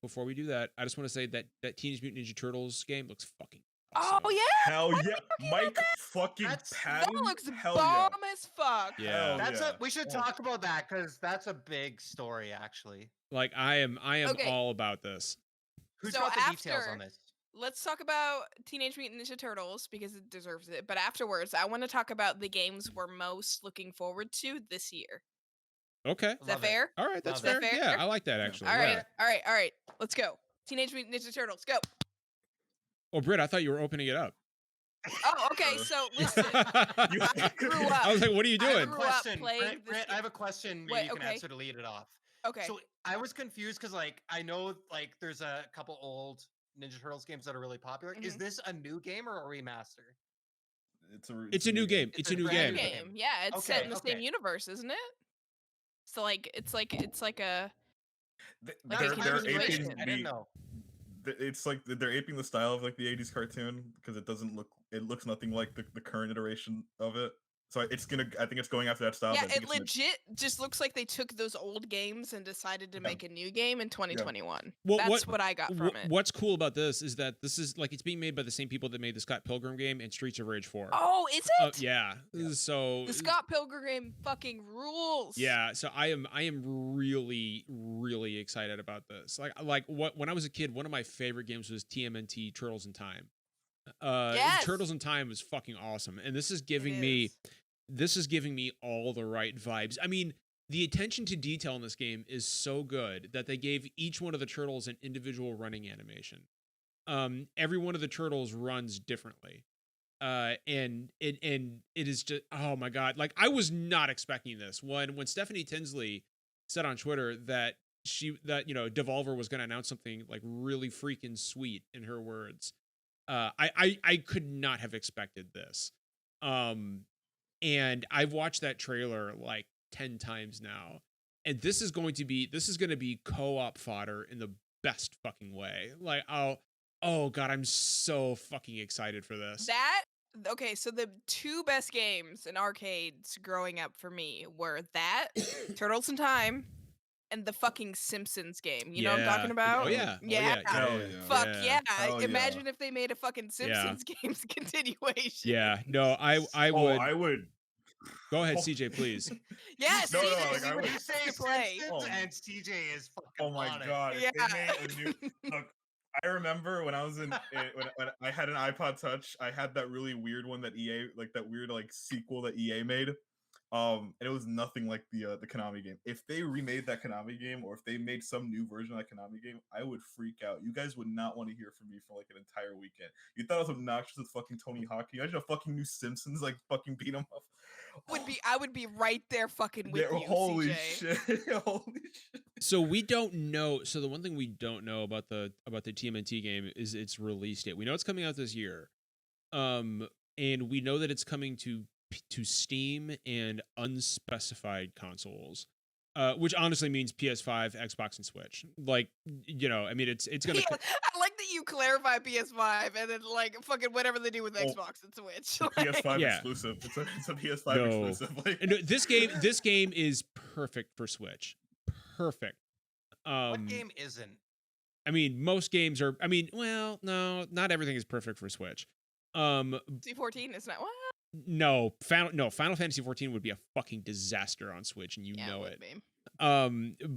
before we do that, I just want to say that Teenage Mutant Ninja Turtles game looks fucking awesome. Oh yeah, Hell yeah, Mike fucking Patton. that looks Hell bomb yeah. as fuck. Yeah, We should talk about that because that's a big story actually. Like I am Okay. all about this. Who's So got the details on this? Let's talk about Teenage Mutant Ninja Turtles because it deserves it. But afterwards, I want to talk about the games we're most looking forward to this year. Okay. Is that fair? All right, that's Love fair. it. Yeah, I like that actually. All yeah. right. Let's go. Teenage Mutant Ninja Turtles, go. Oh, Britt, I thought you were opening it up. Oh, okay. So listen, I grew up. I was like, what are you I have doing? a grew up question. playing Britt, this I have a question. Maybe Wait, you can okay. answer to lead it off. Okay. So I was confused because like I know like there's a couple old Ninja Turtles games that are really popular. Is this a new game or a remaster? It's a new game. It's a new brand game. new Yeah, it's set in the same okay. universe, isn't it? So like it's like a They're continuation. aping I didn't know. It's like they're aping the style of like the 80s cartoon because it looks nothing like the current iteration of it. So I think it's going after that style. Yeah, but I think it legit just looks like they took those old games and decided to make a new game in 2021. Well, That's what I got from it. What's cool about this is that this is like it's being made by the same people that made the Scott Pilgrim game and Streets of Rage 4. Oh, is it? Yeah. So The Scott Pilgrim game fucking rules. Yeah, so I am really really excited about this. Like when I was a kid, one of my favorite games was TMNT Turtles in Time. Yes! Turtles in Time was fucking awesome, and this is giving me all the right vibes. I mean, the attention to detail in this game is so good that they gave each one of the turtles an individual running animation. Every one of the turtles runs differently. And it is just, oh my God. Like I was not expecting this when Stephanie Tinsley said on Twitter that Devolver was going to announce something like really freaking sweet in her words. I could not have expected this. And I've watched that trailer like 10 times now. And this is going to be co-op fodder in the best fucking way. Like, oh God, I'm so fucking excited for this. Okay, so the two best games in arcades growing up for me were that Turtles in Time and the fucking Simpsons game. You know what I'm talking about? Oh yeah. Yeah. Hell yeah. Fuck yeah. Hell yeah. Imagine if they made a fucking Simpsons games continuation. Yeah. No, I would. I would. Go ahead, CJ, please. Yes, No, CJ, like, I would You say play. Simpsons and CJ is fucking Oh my on it. God. if Yeah. they made a new, look, I remember when I was when I had an iPod Touch, I had that really weird one that EA, like that weird like sequel that EA made. And it was nothing like the Konami game. If they remade that Konami game, or if they made some new version of that Konami game, I would freak out. You guys would not want to hear from me for like an entire weekend. You thought I was obnoxious with fucking Tony Hawk. You imagine a fucking new Simpsons like fucking beat him up. I would be right there fucking with you, Holy CJ. shit! Holy shit! So we don't know. So the one thing we don't know about the TMNT game is its release date. We know it's coming out this year, and we know that it's coming to Steam and unspecified consoles, which honestly means PS5, Xbox, and Switch. Like, I mean, it's gonna. Yeah, I like that you clarify PS5 and then like fucking whatever they do with Xbox and Switch. PS5 Yeah. exclusive. It's a PS5 exclusive. Like, No, this game is perfect for Switch. Perfect. What game isn't? I mean, most games are. I mean, well, no, not everything is perfect for Switch. C14 is not. What? No, Final Fantasy 14 would be a fucking disaster on Switch, and you know it. Be.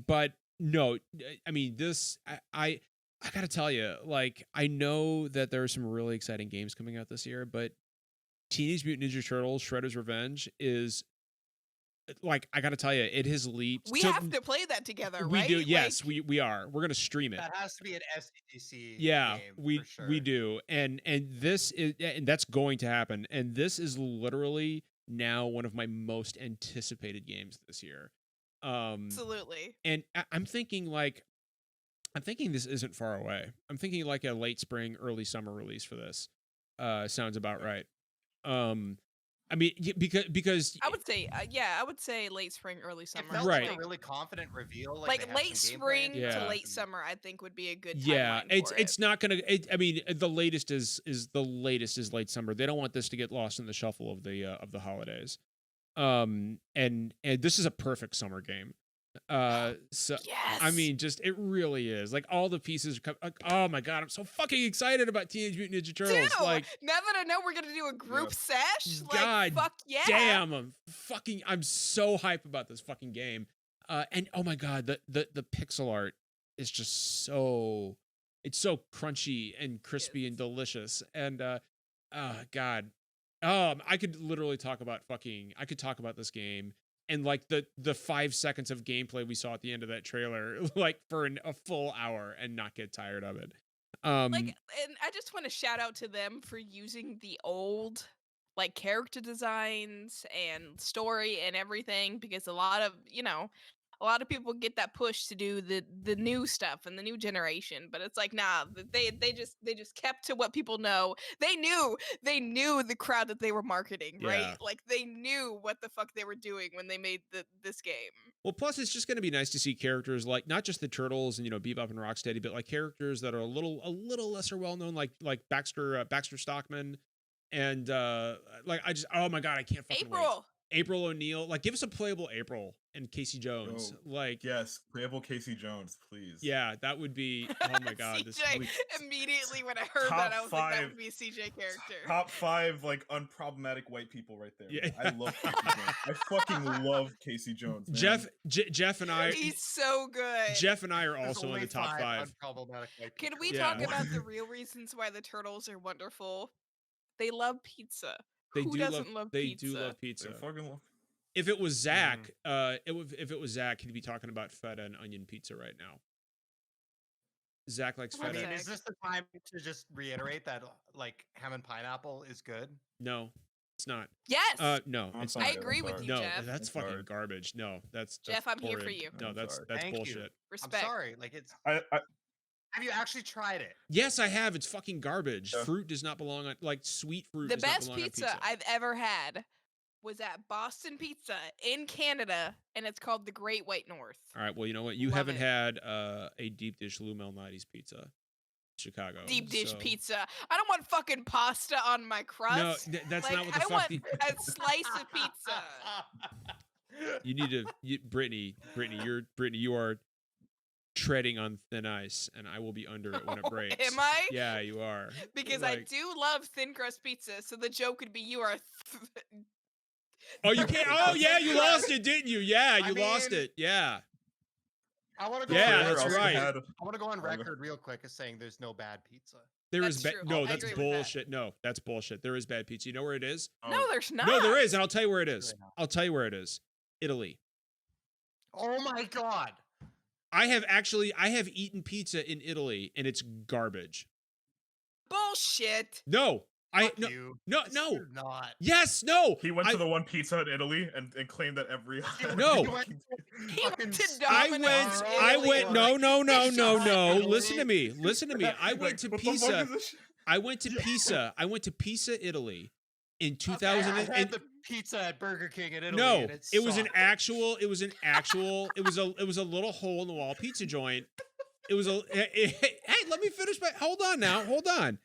But no, I mean this. I gotta tell you, like, I know that there are some really exciting games coming out this year, but Teenage Mutant Ninja Turtles: Shredder's Revenge is like, I gotta tell you, it has leaped. We have to play that together, we right? do. Yes, we are. We're gonna stream it. That has to be an SDGC Yeah, game, we for sure. we do, and this is, and that's going to happen. And this is literally now one of my most anticipated games this year. Absolutely. And I'm thinking this isn't far away. I'm thinking like a late spring, early summer release for this. Sounds about right. I mean, because I would say, I would say late spring, early It summer. felt Right. like a really confident reveal. Like they had late some gameplay spring in Yeah. to it, late and- summer, I think would be a good timeline yeah, for it's not gonna. I mean, the latest is late summer. They don't want this to get lost in the shuffle of the holidays. And this is a perfect summer game. So Yes. I mean, just it really is. Like all the pieces are like, oh my god, I'm so fucking excited about Teenage Mutant Ninja Turtles. Dude, Like, now that I know we're gonna do a group sesh, like God fuck yeah. damn, I'm so hype about this fucking game. And oh my god, the pixel art is just so, it's so crunchy and crispy and delicious. And god, I could literally talk about this game and like the 5 seconds of gameplay we saw at the end of that trailer, like for a full hour, and not get tired of it. Like, and I just want to shout out to them for using the old like character designs and story and everything, because a lot of people get that push to do the new stuff and the new generation, but it's like, nah, they just kept to what people know. They knew the crowd that they were marketing, Yeah. right? Like they knew what the fuck they were doing when they made this game. Well, plus it's just going to be nice to see characters like not just the Turtles and Bebop and Rocksteady, but like characters that are a little lesser well known, like Baxter Stockman, and like I just, oh my god, I can't fucking wait. April O'Neil, like give us a playable April and Casey Jones. Like, yes, playable Casey Jones, please. Yeah, that would be, oh my god. CJ, immediately when I heard that, I was like, that would be a CJ character. Top 5 like unproblematic white people right there. Yeah. I love Casey Jones. I fucking love Casey Jones, man. Jeff and I, he's so good. Jeff and I are also in the top 5. Unproblematic white Can people. we talk about the real reasons why the Turtles are wonderful? They love pizza. Who doesn't love pizza? They do love pizza. They fucking love. If it was Zach, if it was Zach, he'd be talking about feta and onion pizza right now. Zach likes feta. I mean, is this the time to just reiterate that like ham and pineapple is good? No, it's not. Yes. No, it's I not. agree with you, No, Jeff. that's fucking garbage. No, that's Jeff, I'm here horrid. for you. No, that's Thank bullshit. you. Respect. I'm sorry. Like it's. I Have you actually tried it? Yes, I have. It's fucking garbage. Yeah. Fruit does not belong on, like, sweet fruit. The does not best belong on pizza I've ever had was at Boston Pizza in Canada, and it's called the Great White North. All right. Well, you know what? You Love haven't it. had a deep dish Lou Malnati's pizza, Chicago. Deep dish so- pizza. I don't want fucking pasta on my crust. No, that's like, not what the I fuck. want a slice of pizza. You need to, Brittany. You are treading on thin ice, and I will be under it when it breaks. Am I? Yeah, you are. Because I Like- do love thin crust pizza, so the joke would be you are. Oh, you can't. Oh, yeah, you lost it, didn't you? Yeah, I you lost mean- it. Yeah. I want to go. Yeah, on that's record- right. I want to go on record real quick as saying there's no bad pizza. There That's is true. no, I that's agree with that. bullshit. No, that's bullshit. There is bad pizza. You know where it is? No, there's not. No, there is, and I'll tell you where it is. Really not. I'll tell you where it is. Italy. Oh my god! I have eaten pizza in Italy, and it's garbage. Bullshit. No, Fuck no, you. no, This no. is not. Yes, no. He went to the one pizza in Italy and claimed that every No. He went He fucking went to s- I Domino's went. in I Italy. went. No, no, no, no, no. Italy. Listen to me. Listen to me. I Like, went to what the fuck Pisa. is this shit? I went to Pisa. I went to Pisa, Italy, in Okay, 2000. I had and, the pizza at Burger King in Italy. no, and it was an sucked. actual. It was a little hole in the wall pizza joint. It was a. Hey, let me finish. Hold on now. Hold on.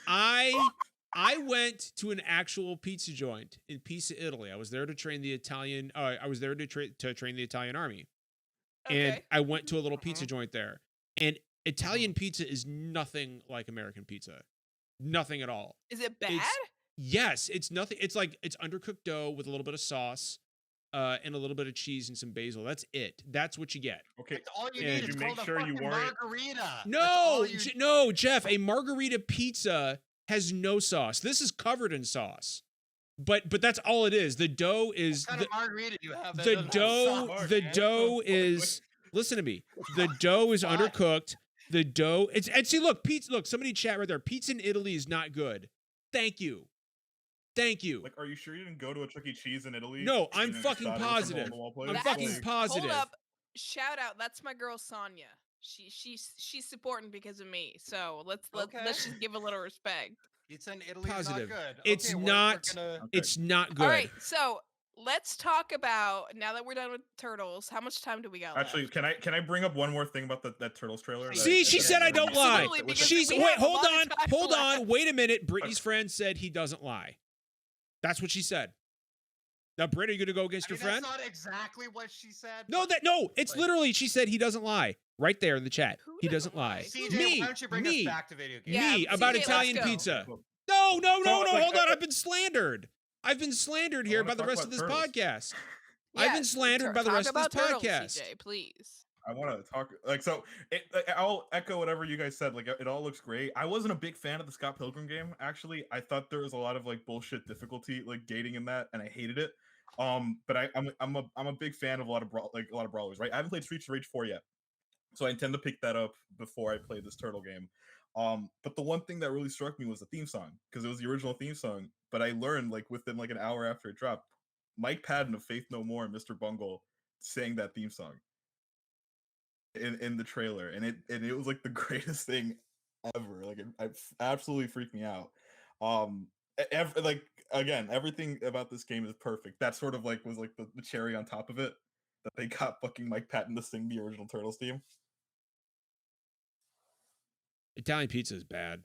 I went to an actual pizza joint in Pisa, Italy. I was there to train the Italian. I was there to train the Italian army, and Okay. I went to a little pizza joint there. And Italian pizza is nothing like American pizza, nothing at all. Is it bad? Yes, it's nothing. It's like it's undercooked dough with a little bit of sauce. and a little bit of cheese and some basil. That's it. That's what you get. Okay. That's all you And need. you It's make called sure a you fucking weren't- margarita. No, no, Jeff. A margarita pizza has no sauce. This is covered in sauce. But that's all it is. The dough is What kind of margarita do you have? That the doesn't have dough. sauce? The Mark, dough what the fuck? is. Listen to me. The dough is Why? undercooked. The dough. It's and see. Look, pizza. Look, somebody chat right there. Pizza in Italy is not good. Thank you. Thank you. Like, are you sure you didn't go to a Chuck E. Cheese in Italy? No, and I'm then fucking decide it was some positive. hole-in-the-wall I'm place? fucking Like, positive. Hold up. Shout out. That's my girl Sonia. She's supporting because of me. So let's Okay. just give a little respect. Pizza in Italy is Positive. not good. It's Okay, not- We're gonna... Okay. It's not good. All right. So let's talk about, now that we're done with turtles, how much time do we got Actually, left? can I bring up one more thing about that Turtles trailer? that See, I- she that said I don't lie. Absolutely, because She's we wait. have a Hold lot of on. time Hold left. on. Wait a minute. Brittany's friend said he doesn't lie. That's what she said. Now, Britt, are you gonna go against your friend? That's not exactly what she said. No, it's like- literally she said he doesn't lie. Right there in the chat. Who He doesn't doesn't lie. CJ, Me. why don't you bring me. us back to video games? Yeah, Me about CJ, let's Italian go. pizza. So, No, like, hold on. I've been slandered. I've been slandered I here wanna by the talk rest of about this Turtles. podcast. I've been Yeah, slandered by the talk rest of this about turtles, podcast. CJ, please. I want to talk like so. I'll echo whatever you guys said. Like it all looks great. I wasn't a big fan of the Scott Pilgrim game. Actually, I thought there was a lot of like bullshit difficulty, like gating in that, and I hated it. But I'm a big fan of a lot of brawlers. Right? I haven't played Streets of Rage 4 yet, so I intend to pick that up before I play this turtle game. But the one thing that really struck me was the theme song, because it was the original theme song. But I learned like within like an hour after it dropped, Mike Patton of Faith No More and Mr. Bungle sang that theme song in the trailer, and it was like the greatest thing ever. Like it absolutely freaked me out. Like again, everything about this game is perfect. That sort of like was like the cherry on top of it, that they got fucking Mike Patton to sing the original Turtles theme. Italian pizza is bad.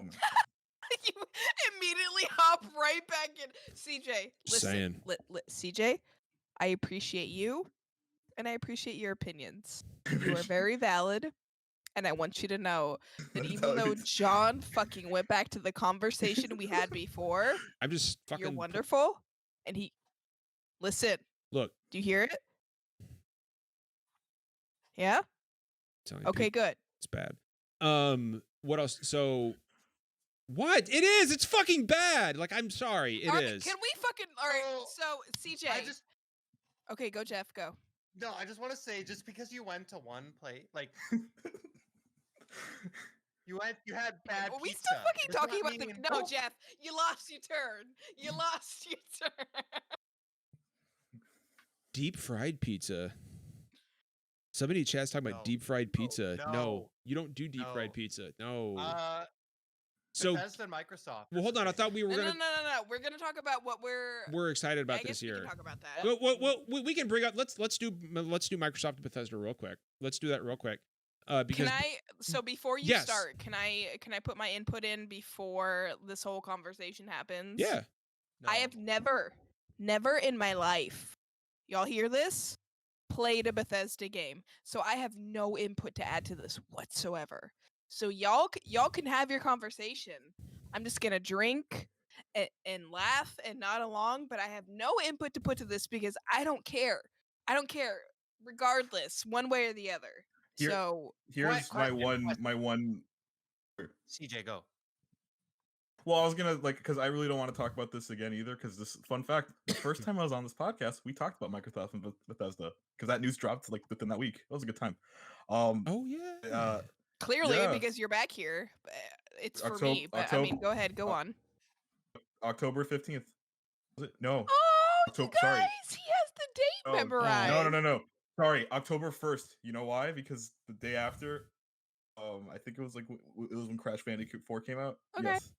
You immediately hop right back in. CJ, Just listen. saying. CJ, I appreciate you, and I appreciate your opinions. You are very valid, and I want you to know that even though John fucking went back to the conversation we had before, I'm just fucking. you're wonderful, and he. Listen, Look. do you hear it? Yeah? Italian Okay, pizza, good. it's bad. What else? So. What? It is. It's fucking bad. Like, I'm sorry. It is. Alright, can we fucking. Alright, so, CJ. I just Okay, go, Jeff, go. no. I just want to say, just because you went to one plate, like you had bad Are we pizza. still fucking does talking not about the. mean- No, Jeff, you lost your turn. You lost your turn. Deep fried pizza. Somebody in chat's talking about No. deep fried pizza. No, no, you don't do deep no. fried pizza. No. So so, Bethesda and Microsoft. well, hold on. I thought we were No, gonna. no. We're gonna talk about what We're excited I about guess this we year. can talk about that. Well, we can bring up. Let's do Microsoft and Bethesda real quick. Let's do that real quick. Because Can I? So before you Yes. start, can I put my input in before this whole conversation happens? yeah, I have never in my life, y'all hear this? Played a Bethesda game, so I have no input to add to this whatsoever. So y'all can have your conversation. I'm just gonna drink and laugh and nod along, but I have no input to put to this because I don't care. I don't care, regardless, one way or the other. Here- So Here's question. my one. CJ, go. Well, I was gonna because I really don't want to talk about this again either. Because this fun fact: the first time I was on this podcast, we talked about Microthesda and Bethesda because that news dropped like within that week. It was a good time. oh yeah. clearly, Yeah. because you're back here, it's for me. But I mean, go ahead, go on. October 15th. Was it? No. Oh, October- you guys, sorry. he has the date No, memorized. No. Sorry, October 1st. You know why? Because the day after, I think it was like it was when Crash Bandicoot 4 came out. Okay. Yes.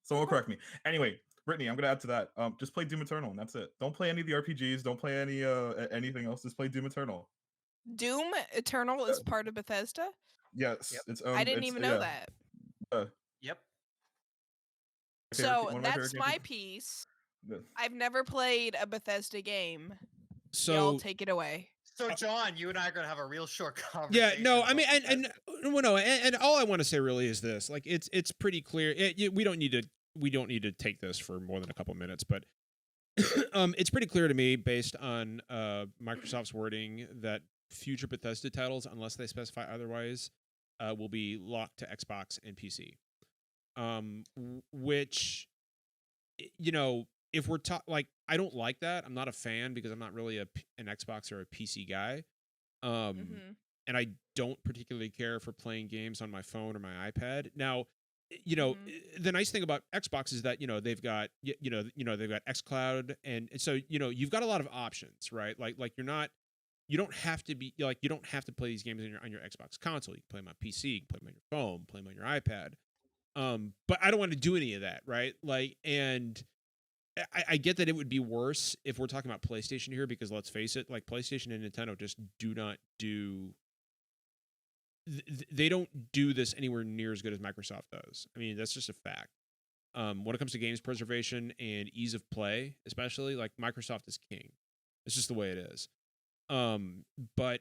Someone will correct me. Anyway, Brittany, I'm gonna add to that. Just play Doom Eternal, and that's it. Don't play any of the RPGs. Don't play any anything else. Just play Doom Eternal. Doom Eternal is part of Bethesda. Yes, Yep. it's. I didn't it's- even know yeah. that. Yep. So one of my that's favorite my games. piece. Yeah. I've never played a Bethesda game. So Y'all take it away. So John, you and I are gonna have a real short yeah, conversation. no, I about mean, Bethesda. and all I want to say really is this: like, it's pretty clear. We don't need to take this for more than a couple minutes, but It's pretty clear to me based on Microsoft's wording that future Bethesda titles, unless they specify otherwise, will be locked to Xbox and PC. Which, you know, if we're like, I don't like that. I'm not a fan because I'm not really an Xbox or a PC guy. And I don't particularly care for playing games on my phone or my iPad. Now, you know, the nice thing about Xbox is that, you know, they've got, they've got xCloud. And so, you know, you've got a lot of options, right? Like you don't have to be like, you don't have to play these games on your Xbox console. You can play them on PC, you can play them on your phone, play them on your iPad. But I don't want to do any of that, right? Like, and I get that it would be worse if we're talking about PlayStation here, because let's face it, like PlayStation and Nintendo just do not do. They don't do this anywhere near as good as Microsoft does. I mean, that's just a fact. When it comes to games preservation and ease of play, especially, like Microsoft is king. It's just the way it is. But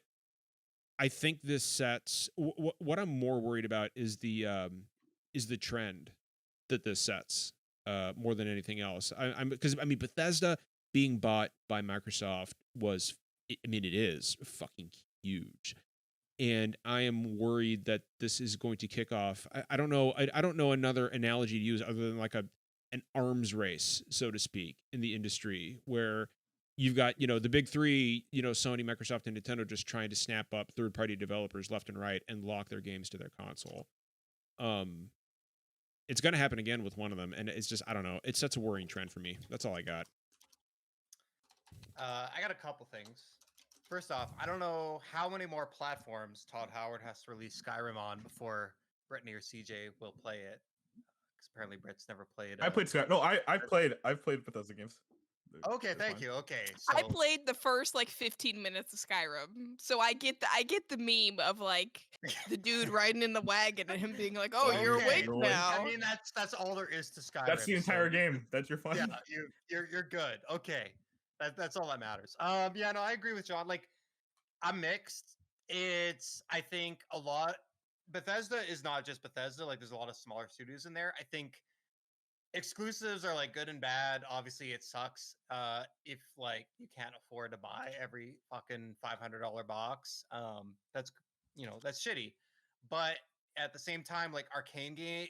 I think this sets what I'm more worried about is the trend that this sets more than anything else. Because I mean Bethesda being bought by Microsoft it is fucking huge. And I am worried that this is going to kick off. I don't know. I don't know another analogy to use other than like an arms race, so to speak, in the industry where you've got, you know, the big three, you know, Sony, Microsoft, and Nintendo just trying to snap up third-party developers left and right and lock their games to their console. It's going to happen again with one of them, and it's just, I don't know. It sets a worrying trend for me. That's all I got. I got a couple things. First off, I don't know how many more platforms Todd Howard has to release Skyrim on before Brittany or CJ will play it. Because apparently Britt's never played. I played Skyrim. No, I've played Bethesda games. Okay, thank you. Okay, so I played the first like 15 minutes of Skyrim, so I get the meme of like the dude riding in the wagon and him being like, "Oh, you're awake now." I mean, that's all there is to Skyrim. That's the entire game. That's your fun. Yeah, you're good. Okay, that's all that matters. Yeah, no, I agree with John. Like, I'm mixed. I think a lot. Bethesda is not just Bethesda. Like, there's a lot of smaller studios in there. I think exclusives are like good and bad. Obviously, it sucks if like you can't afford to buy every fucking $500 box. That's shitty. But at the same time, like Arcane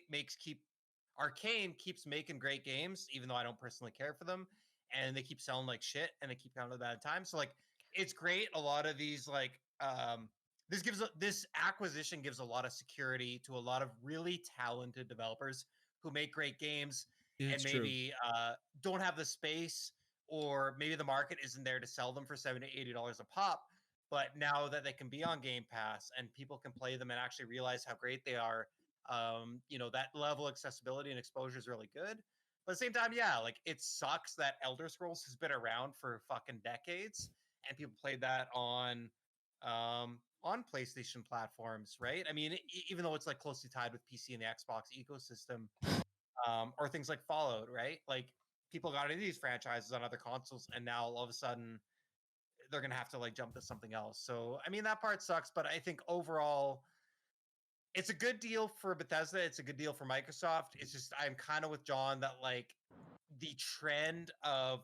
keeps making great games, even though I don't personally care for them, and they keep selling like shit, and they keep coming at a bad time. So like, it's great. A lot of these like this acquisition gives a lot of security to a lot of really talented developers who make great games. Yeah, and maybe don't have the space, or maybe the market isn't there to sell them for $70 to $80 a pop. But now that they can be on Game Pass and people can play them and actually realize how great they are, that level of accessibility and exposure is really good. But at the same time, yeah, like it sucks that Elder Scrolls has been around for fucking decades and people played that on PlayStation platforms, right? I mean, even though it's like closely tied with PC and the Xbox ecosystem. Or things like Fallout, right? Like people got into these franchises on other consoles, and now all of a sudden they're gonna have to like jump to something else. So I mean that part sucks, but I think overall it's a good deal for Bethesda. It's a good deal for Microsoft. It's just I'm kind of with John that like the trend of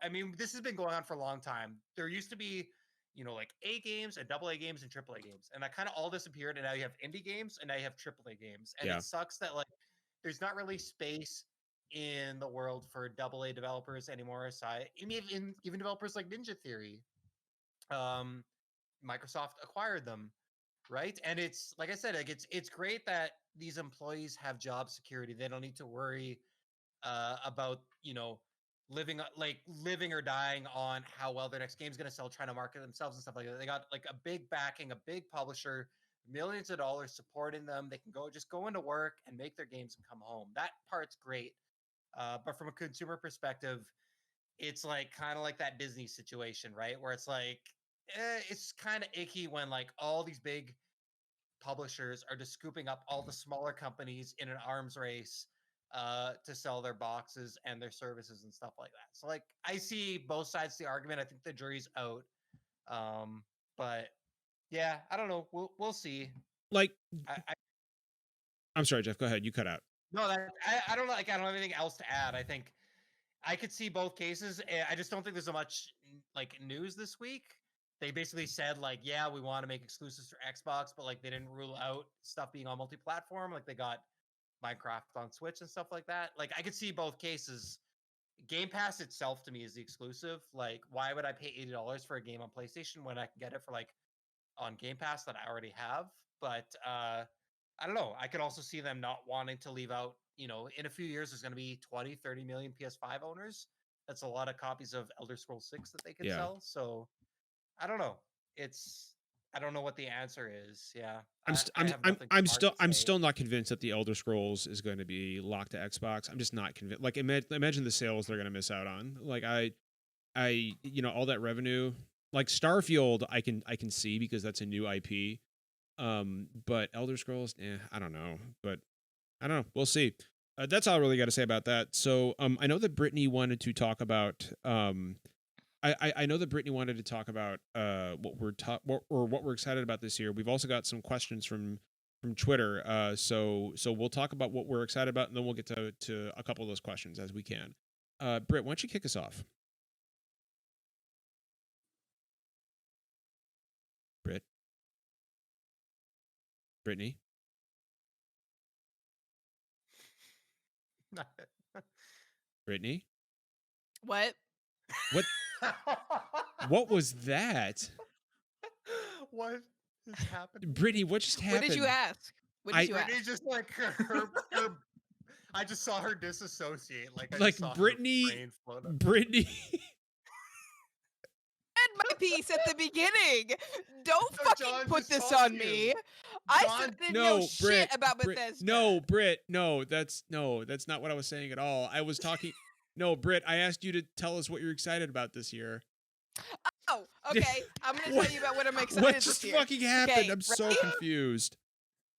I mean, this has been going on for a long time. There used to be, like A games and AA games and AAA games, and that kind of all disappeared. And now you have indie games, and now you have AAA games, and it sucks that like there's not really space in the world for AA developers anymore. Aside, even developers like Ninja Theory, Microsoft acquired them, right? And it's like I said, like it's great that these employees have job security. They don't need to worry about living or dying on how well their next game's going to sell, trying to market themselves and stuff like that. They got like a big backing, a big publisher, millions of dollars supporting them. They can just go into work and make their games and come home. That part's great. But from a consumer perspective, it's like kind of like that Disney situation, right? Where it's like, it's kind of icky when like all these big publishers are just scooping up all the smaller companies in an arms race to sell their boxes and their services and stuff like that. So like, I see both sides of the argument. I think the jury's out. But yeah, I don't know. We'll see. Like, I'm sorry, Jeff. Go ahead. You cut out. No, I don't know. Like, I don't have anything else to add. I think I could see both cases. I just don't think there's much like news this week. They basically said like, yeah, we want to make exclusives for Xbox, but like they didn't rule out stuff being on multi-platform. Like they got Minecraft on Switch and stuff like that. Like I could see both cases. Game Pass itself to me is the exclusive. Like, why would I pay $80 for a game on PlayStation when I can get it for like on Game Pass that I already have? But I don't know. I could also see them not wanting to leave out, you know, in a few years, there's going to be 20, 30 million PS5 owners. That's a lot of copies of Elder Scrolls 6 that they could sell. So I don't know. I don't know what the answer is. Yeah. I'm still not convinced that the Elder Scrolls is going to be locked to Xbox. I'm just not convinced. Like imagine the sales they're going to miss out on. Like you know, all that revenue, like Starfield I can see because that's a new IP. But Elder Scrolls, I don't know. But I don't know. We'll see. That's all I really got to say about that. So I know that Brittany wanted to talk about I know that Brittany wanted to talk about what we're excited about this year. We've also got some questions from Twitter. So we'll talk about what we're excited about, and then we'll get to a couple of those questions as we can. Britt, why don't you kick us off? Brittany. Brittany. What? What was that? What is happening? Brittany, what just happened? What did you ask? What did you ask? Brittany just like her I just saw her disassociate. Like Brittany. Brittany. My piece at the beginning. Don't fucking put this on me. I didn't know shit about Bethesda. No, Britt. No, that's not what I was saying at all. I was talking. No, Britt. I asked you to tell us what you're excited about this year. Oh, okay. I'm gonna tell you about what I'm excited what this just year. fucking happened? Okay, I'm so confused.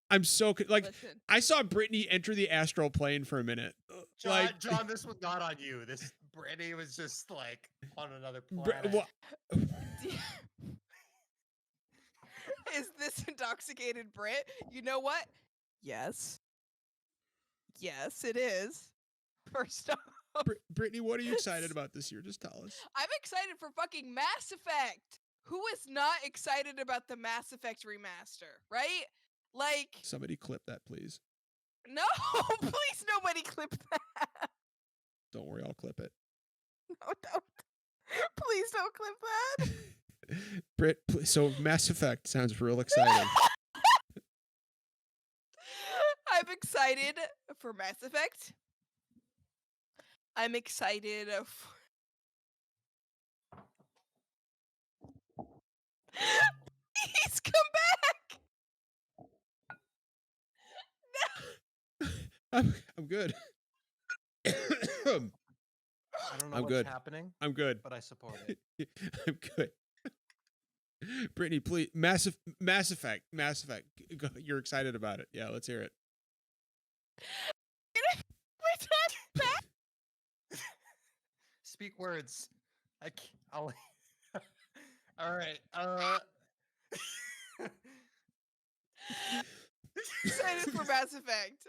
I'm so like Listen. I saw Brittany enter the astral plane for a minute. John, this was not on you. This Brittany was just like on another planet. Is this intoxicated Brit? You know what? Yes. Yes, it is. First off. Brittany, what are you excited about this year? Just tell us. I'm excited for fucking Mass Effect. Who is not excited about the Mass Effect remaster, right? Like, somebody clip that, please. No, please nobody clip that. Don't worry, I'll clip it. No, don't. Please don't clip that. Britt, so Mass Effect sounds real exciting. I'm excited for Mass Effect. I'm excited Please come back. No. I'm good. I don't know what's happening. I'm good. But I support it. I'm good. Brittany, please. Mass Effect. You're excited about it. Yeah, let's hear it. Speak words. I'll. All right. Excited for Mass Effect.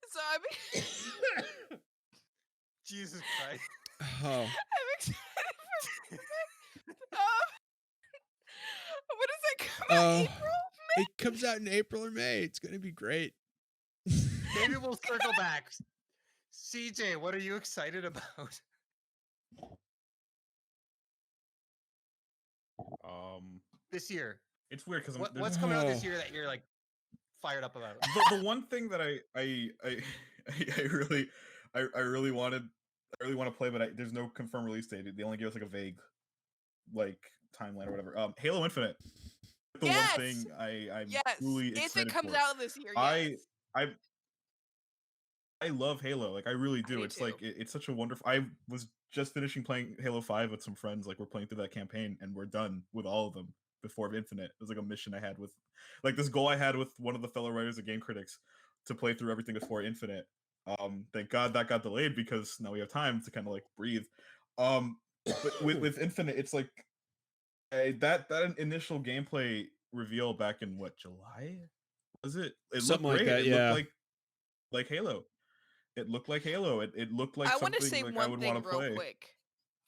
So I'm Jesus Christ. Oh. I'm excited for Mass Effect. When does that come out? April? May? It comes out in April or May. It's gonna be great. Maybe we'll circle back. CJ, what are you excited about? This year. It's weird because what's coming out this year that you're like fired up about? The one thing that I really want to play, but there's no confirmed release date. They only give us like a vague like timeline or whatever. Halo Infinite. The one thing I'm truly excited if it comes for. out this year. I love Halo. Like I really do. Me It's too. like it's such a wonderful. I was just finishing playing Halo 5 with some friends. Like we're playing through that campaign and we're done with all of them before Infinite. It was like a mission I had with like this goal I had with one of the fellow writers of Game Critics to play through everything before Infinite. Thank God that got delayed because now we have time to kind of like breathe. But with Infinite, it's like that initial gameplay reveal back in what, July? was it? It Something looked like great. that, It yeah. looked like Halo. It looked like Halo. It looked like I want to something say like I one would thing want to real play. quick.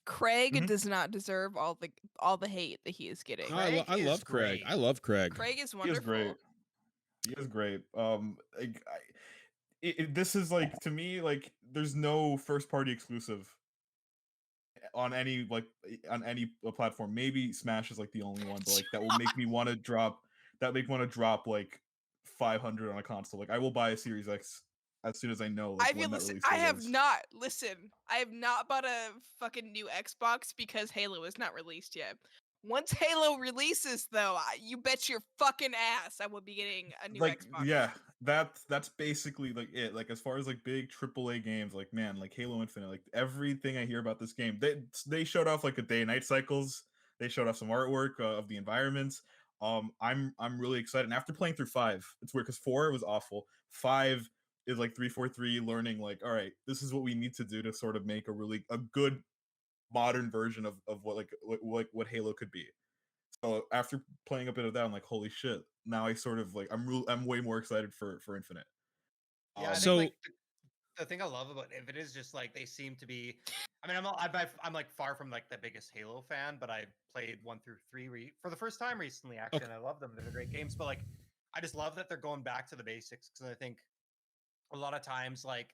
Craig Mhm. does not deserve all the hate that he is getting. No, I Craig love is Craig. great. I love Craig. Craig is He is great. wonderful. He is great. Like, this is like, to me, like, there's no first party exclusive on any platform. Maybe Smash is like the only one, but like that will make me want to drop. That make me want to drop like 500 on a console. Like I will buy a Series X as soon as I know like when that release I date have is. not I have not bought a fucking new Xbox because Halo is not released yet. Once Halo releases, though, you bet your fucking ass I will be getting a new Like Xbox. yeah, that's basically like it. Like as far as like big AAA games, like man, like Halo Infinite, like everything I hear about this game, they showed off like the day and night cycles. They showed off some artwork of the environments. I'm really excited. And after playing through 5, it's weird because 4 was awful. 5 is like 343 learning like, all right, this is what we need to do to sort of make a good modern version of what Halo could be. So after playing a bit of that, I'm like, holy shit! Now I sort of like I'm way more excited for Infinite. Yeah, I think So- like the thing I love about Infinite is just like they seem to be. I mean, I'm like far from like the biggest Halo fan, but I played 1 through 3 for the first time recently, actually, and I love them. They're great games, but like I just love that they're going back to the basics because I think a lot of times like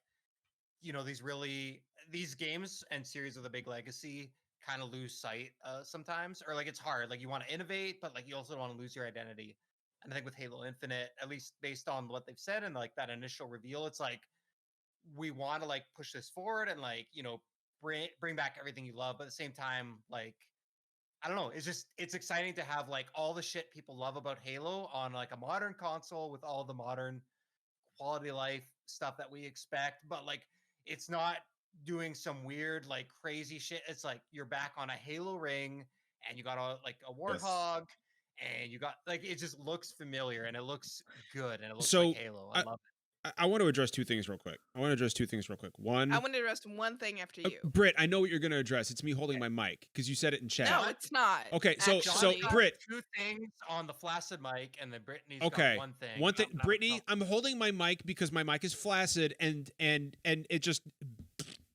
these games and series with a big legacy kind of lose sight sometimes, or like it's hard. Like you want to innovate, but like you also don't want to lose your identity. And I think with Halo Infinite, at least based on what they've said and like that initial reveal, it's like we want to like push this forward and like bring back everything you love, but at the same time, like I don't know, it's exciting to have like all the shit people love about Halo on like a modern console with all the modern quality of life stuff that we expect, but like it's not doing some weird like crazy shit. It's like you're back on a Halo ring and you got a warthog and you got like it just looks familiar and it looks good and it looks So, like Halo. I love it. I want to address two things real quick. One, I want to address one thing after you. Britt, I know what you're going to address. It's me holding my mic because you said it in chat. No, it's not. Okay, so actually. Britt, 2 things on the flaccid mic, and then Brittany's okay, got one thing. One thing, Brittany, I'm holding my mic because my mic is flaccid, and it just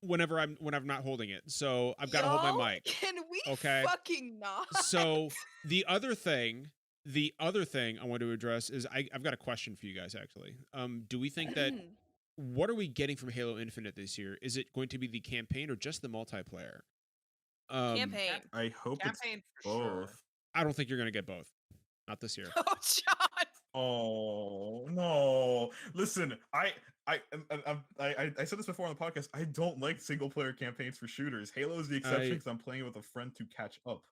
whenever I'm not holding it, so I've got to hold my mic. Can we Okay. fucking not? So the other thing I want to address is I've got a question for you guys actually. Do we think that what are we getting from Halo Infinite this year? Is it going to be the campaign or just the multiplayer? Campaign. I hope Campaign it's for sure. both. I don't think you're going to get both. Not this year. Oh, John. Oh no! Listen, I said this before on the podcast. I don't like single player campaigns for shooters. Halo is the exception because I'm playing with a friend to catch up.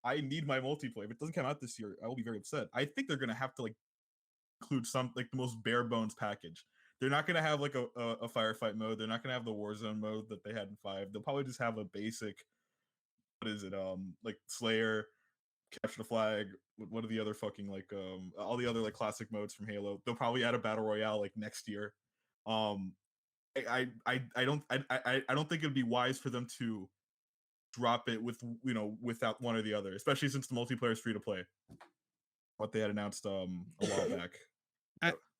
I need my multiplayer. If it doesn't come out this year, I will be very upset. I think they're gonna have to like include some like the most bare bones package. They're not gonna have like a firefight mode. They're not gonna have the Warzone mode that they had in 5. They'll probably just have a basic. What is it? Like Slayer, Capture the Flag. What are the other fucking like all the other like classic modes from Halo? They'll probably add a battle royale like next year. I don't think it'd be wise for them to drop it with without one or the other, especially since the multiplayer is free to play. What they had announced a while back.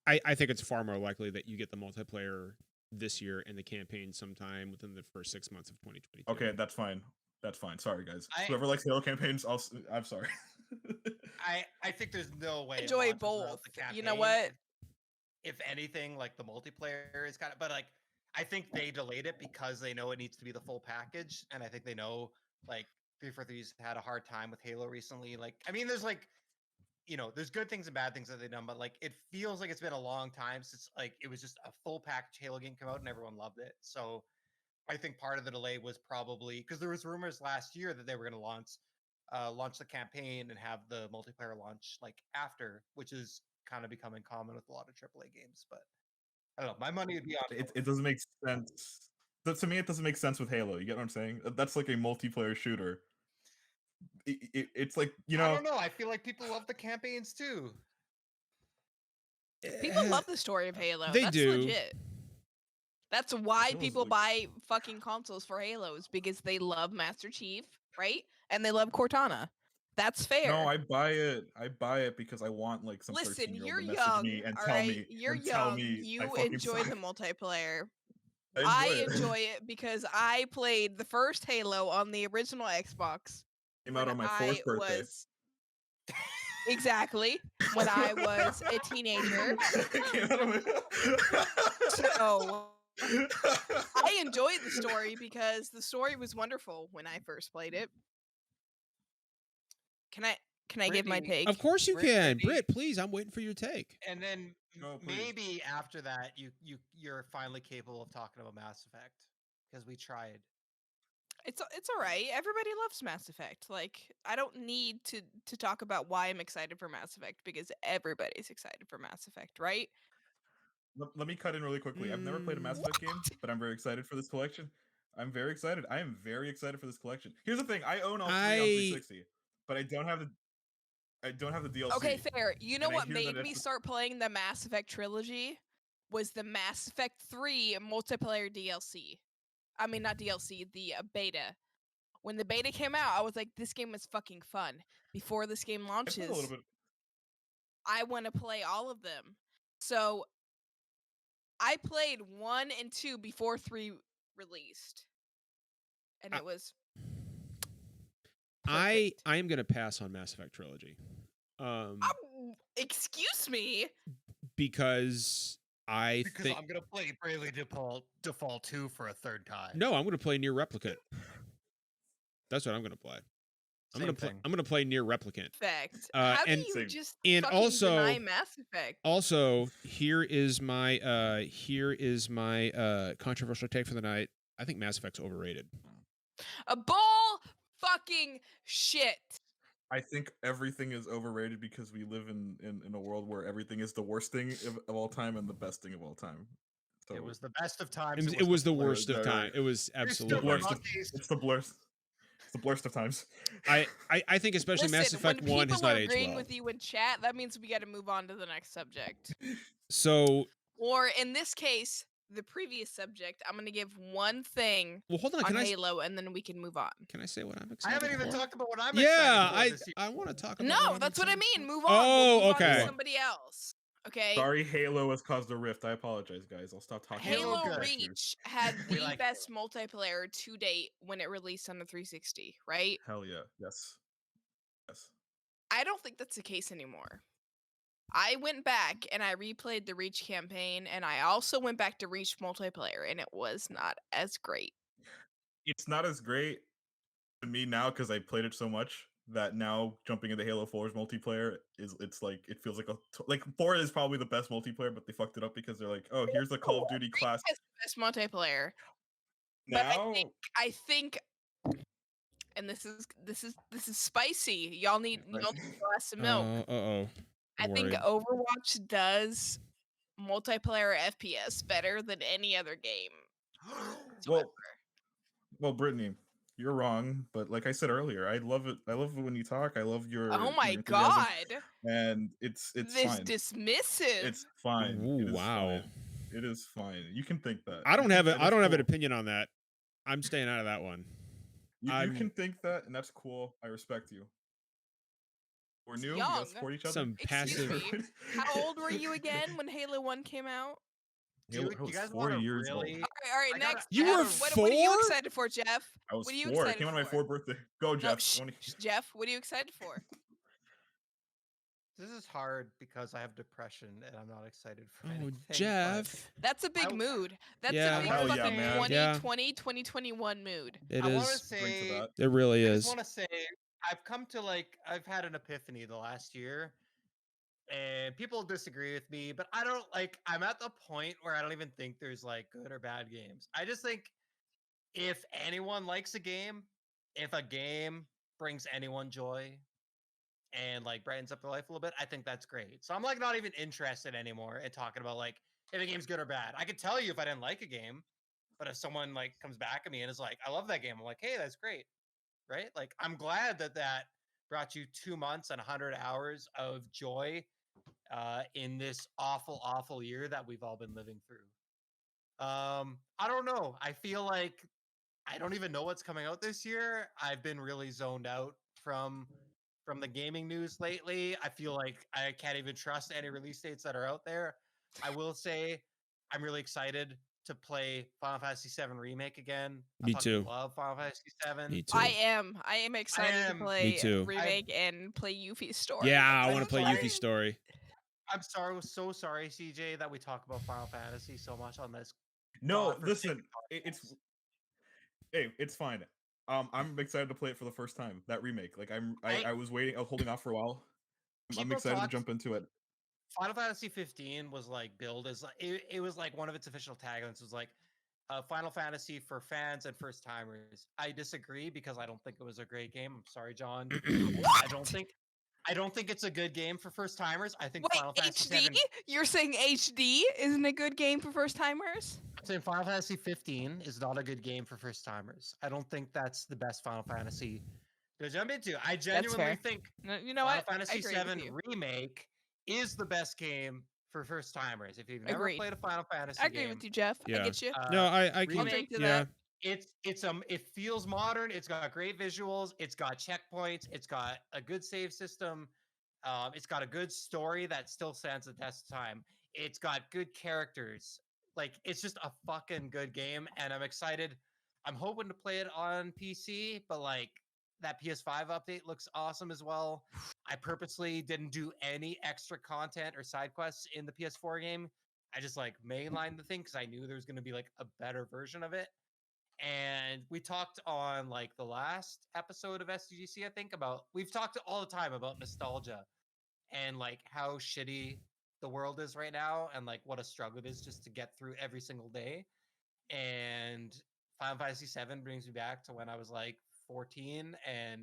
I think it's far more likely that you get the multiplayer this year and the campaign sometime within the first 6 months of 2022. Okay, that's fine. That's fine. Sorry, guys. Whoever likes Halo campaigns, I'm sorry. I think there's no way. Enjoy both. You know what? If anything, like the multiplayer is kind of, but like I think they delayed it because they know it needs to be the full package, and I think they know like 343's had a hard time with Halo recently. Like, I mean, there's like, there's good things and bad things that they've done, but like it feels like it's been a long time since like it was just a full package Halo game come out and everyone loved it. So I think part of the delay was probably because there was rumors last year that they were going to launch the campaign and have the multiplayer launch like after, which is kind of becoming common with a lot of AAA games. But I don't know. My money would be on it doesn't make sense. To me, it doesn't make sense with Halo. You get what I'm saying? That's like a multiplayer shooter. It's like I don't know. I feel like people love the campaigns too. People love the story of Halo. They That's do. legit. That's why Halo's people like- buy fucking consoles for Halos because they love Master Chief, right? And they love Cortana. That's fair. No, I buy it. I buy it because I want like some Listen, 13-year-old you're to message young, me and all tell right? me You're and tell young. me I You fucking enjoy suck. the multiplayer. I I enjoy it. enjoy it because I played the first Halo on the original Xbox Came out when on my I 4th birthday. was exactly when I was a teenager. Came out on my... So I enjoyed the story because the story was wonderful when I first played it. Can I give my Brittany, take? Of course you can, Brittany- Britt. Please, I'm waiting for your take. And then No, please. maybe after that, you're finally capable of talking about Mass Effect because we tried. It's all right. Everybody loves Mass Effect. Like I don't need to talk about why I'm excited for Mass Effect because everybody's excited for Mass Effect, right? Let me cut in really quickly. I've never played a Mass Effect game, but I'm very excited for this collection. I'm very excited. I am very excited for this collection. Here's the thing: I own all three on 360, but I don't have the DLC. Okay, fair. You know And I what hear that made it's me the- start playing the Mass Effect trilogy was the Mass Effect 3 multiplayer DLC. I mean, not DLC, the beta. When the beta came out, I was like, this game is fucking fun. Before this game I played a little launches, bit. I want to play all of them. So I played 1 and 2 before 3 released. And it was I perfect. am gonna pass on Mass Effect trilogy. Excuse me? Because I Because think I'm gonna play Bravely Default 2 for a third time. no, I'm gonna play Near Replicant. That's what I'm gonna play. I'm gonna play Near Replicant. Fact. Uh, How do and- you Same. just and fucking also- deny Mass Effect? Also, here is my controversial take for the night. I think Mass Effect's overrated. A bull fucking shit. I think everything is overrated because we live in a world where everything is the worst thing of all time and the best thing of all time. So It was the best of times. It was the blur. worst of right, time. right. It was You're still absolutely. the worst. monkeys. It's the blurst. It's the blurst of times. I think especially Mass Listen, Effect when 1 has people not are aged agreeing well. with you in chat, that means we got to move on to the next subject. So, Or in this case, the previous subject. I'm gonna give one thing well, hold on. on Can I Halo, and then we can move on. say what I'm I excited haven't even for? talked about what I'm Yeah, excited for this year. I want to talk about. No, I'm that's what I excited mean. for. Move on. Oh, We'll move on okay. to somebody else. Okay. Sorry, Halo has caused a rift. I apologize, guys. I'll stop talking. Halo Halo good. Reach had We the like best multiplayer to date when it released on the 360, right? Hell yeah. Yes. Yes. I don't think that's the case anymore. I went back and I replayed the Reach campaign, and I also went back to Reach multiplayer, and it was not as great. It's not as great to me now because I played it so much that now jumping into Halo 4's multiplayer it's like it feels like 4 is probably the best multiplayer, but they fucked it up because they're like, oh, here's the Call of Duty class. It's the best multiplayer. But Now I think, and this is spicy. Y'all need a glass of milk. Uh-oh. I think Overwatch does multiplayer FPS better than any other game. well, Brittany, you're wrong, but like I said earlier, I love it when you talk. I love your Oh my your enthusiasm, god! and it's This fine. dismissive. It's fine. Ooh, It is wow. fine. It is fine. You can think that. I don't have it. I don't have an opinion on that. I'm staying out of that one. You can think that, and that's cool. I respect you. We're new. We young. gotta support each other. Some Excuse passive. me. How old were you again when Halo 1 came out? Halo Dude, was you guys 4 want to years old. really? All right, I gotta- next. You Jeff, were what are you 4? excited for, Jeff? I was What are you 4. It excited came on my for? 4th birthday. Go, No, Jeff. Jeff, what are you excited for? This is hard because I have depression and I'm not excited for Oh, anything. but Jeff. That's a big I- mood. That's Yeah. a big Hell yeah, fucking man. 2020, 2021 mood. It I want to is. Drink to say, that. It really I is. just want to say, I've had an epiphany the last year, and people disagree with me, but I'm at the point where I don't even think there's like good or bad games. I just think if anyone likes a game, if a game brings anyone joy and like brightens up their life a little bit, I think that's great. So I'm like not even interested anymore in talking about like if a game's good or bad. I could tell you if I didn't like a game, but if someone like comes back at me and is like, I love that game, I'm like, hey, that's great. Right? Like I'm glad that brought you 2 months and 100 hours of joy in this awful, awful year that we've all been living through. I don't know. I feel like I don't even know what's coming out this year. I've been really zoned out from from the gaming news lately. I feel like I can't even trust any release dates that are out there. I will say I'm really excited to play Final Fantasy VII Remake again. Me I fucking too. love Final Fantasy VII. Me too. I am excited to am. play Me too. remake and play Yuffie's story. Yeah, I I'm want to play sorry. Yuffie's story. I'm sorry, so sorry, CJ, that we talk about Final Fantasy so much on this. No, godforsaken listen, podcast. it's fine. I'm excited to play it for the first time. That remake, like I was waiting, I was holding off for a while. I'm People excited to talked- jump into it. Final Fantasy 15 was like billed as like it was like one of its official taglines was like Final Fantasy for fans and first timers. I disagree because I don't think it was a great game. I'm sorry, John. I don't think it's a good game for first timers. I think Wait, Final Fantasy HD? 7 You're saying HD isn't a good game for first timers? I'm saying Final Fantasy 15 is not a good game for first timers. I don't think that's the best Final Fantasy to jump into. I genuinely fair. think No, you know Final what? I Fantasy agree with 7 you. Remake is the best game for first timers. If you've never Agreed. played a Final Fantasy I agree game, with you, Jeff. Yeah. I get you. No, I I'll can. drink to Yeah. that. it feels modern. It's got great visuals. It's got checkpoints. It's got a good save system. It's got a good story that still stands the test of time. It's got good characters. Like it's just a fucking good game, and I'm excited. I'm hoping to play it on PC, but like that PS5 update looks awesome as well. I purposely didn't do any extra content or side quests in the PS4 game. I just like mainlined the thing because I knew there was going to be like a better version of it. And we talked on like the last episode of SDGC, I think, about we've talked all the time about nostalgia and like how shitty the world is right now and like what a struggle it is just to get through every single day. And Final Fantasy VII brings me back to when I was like 14 and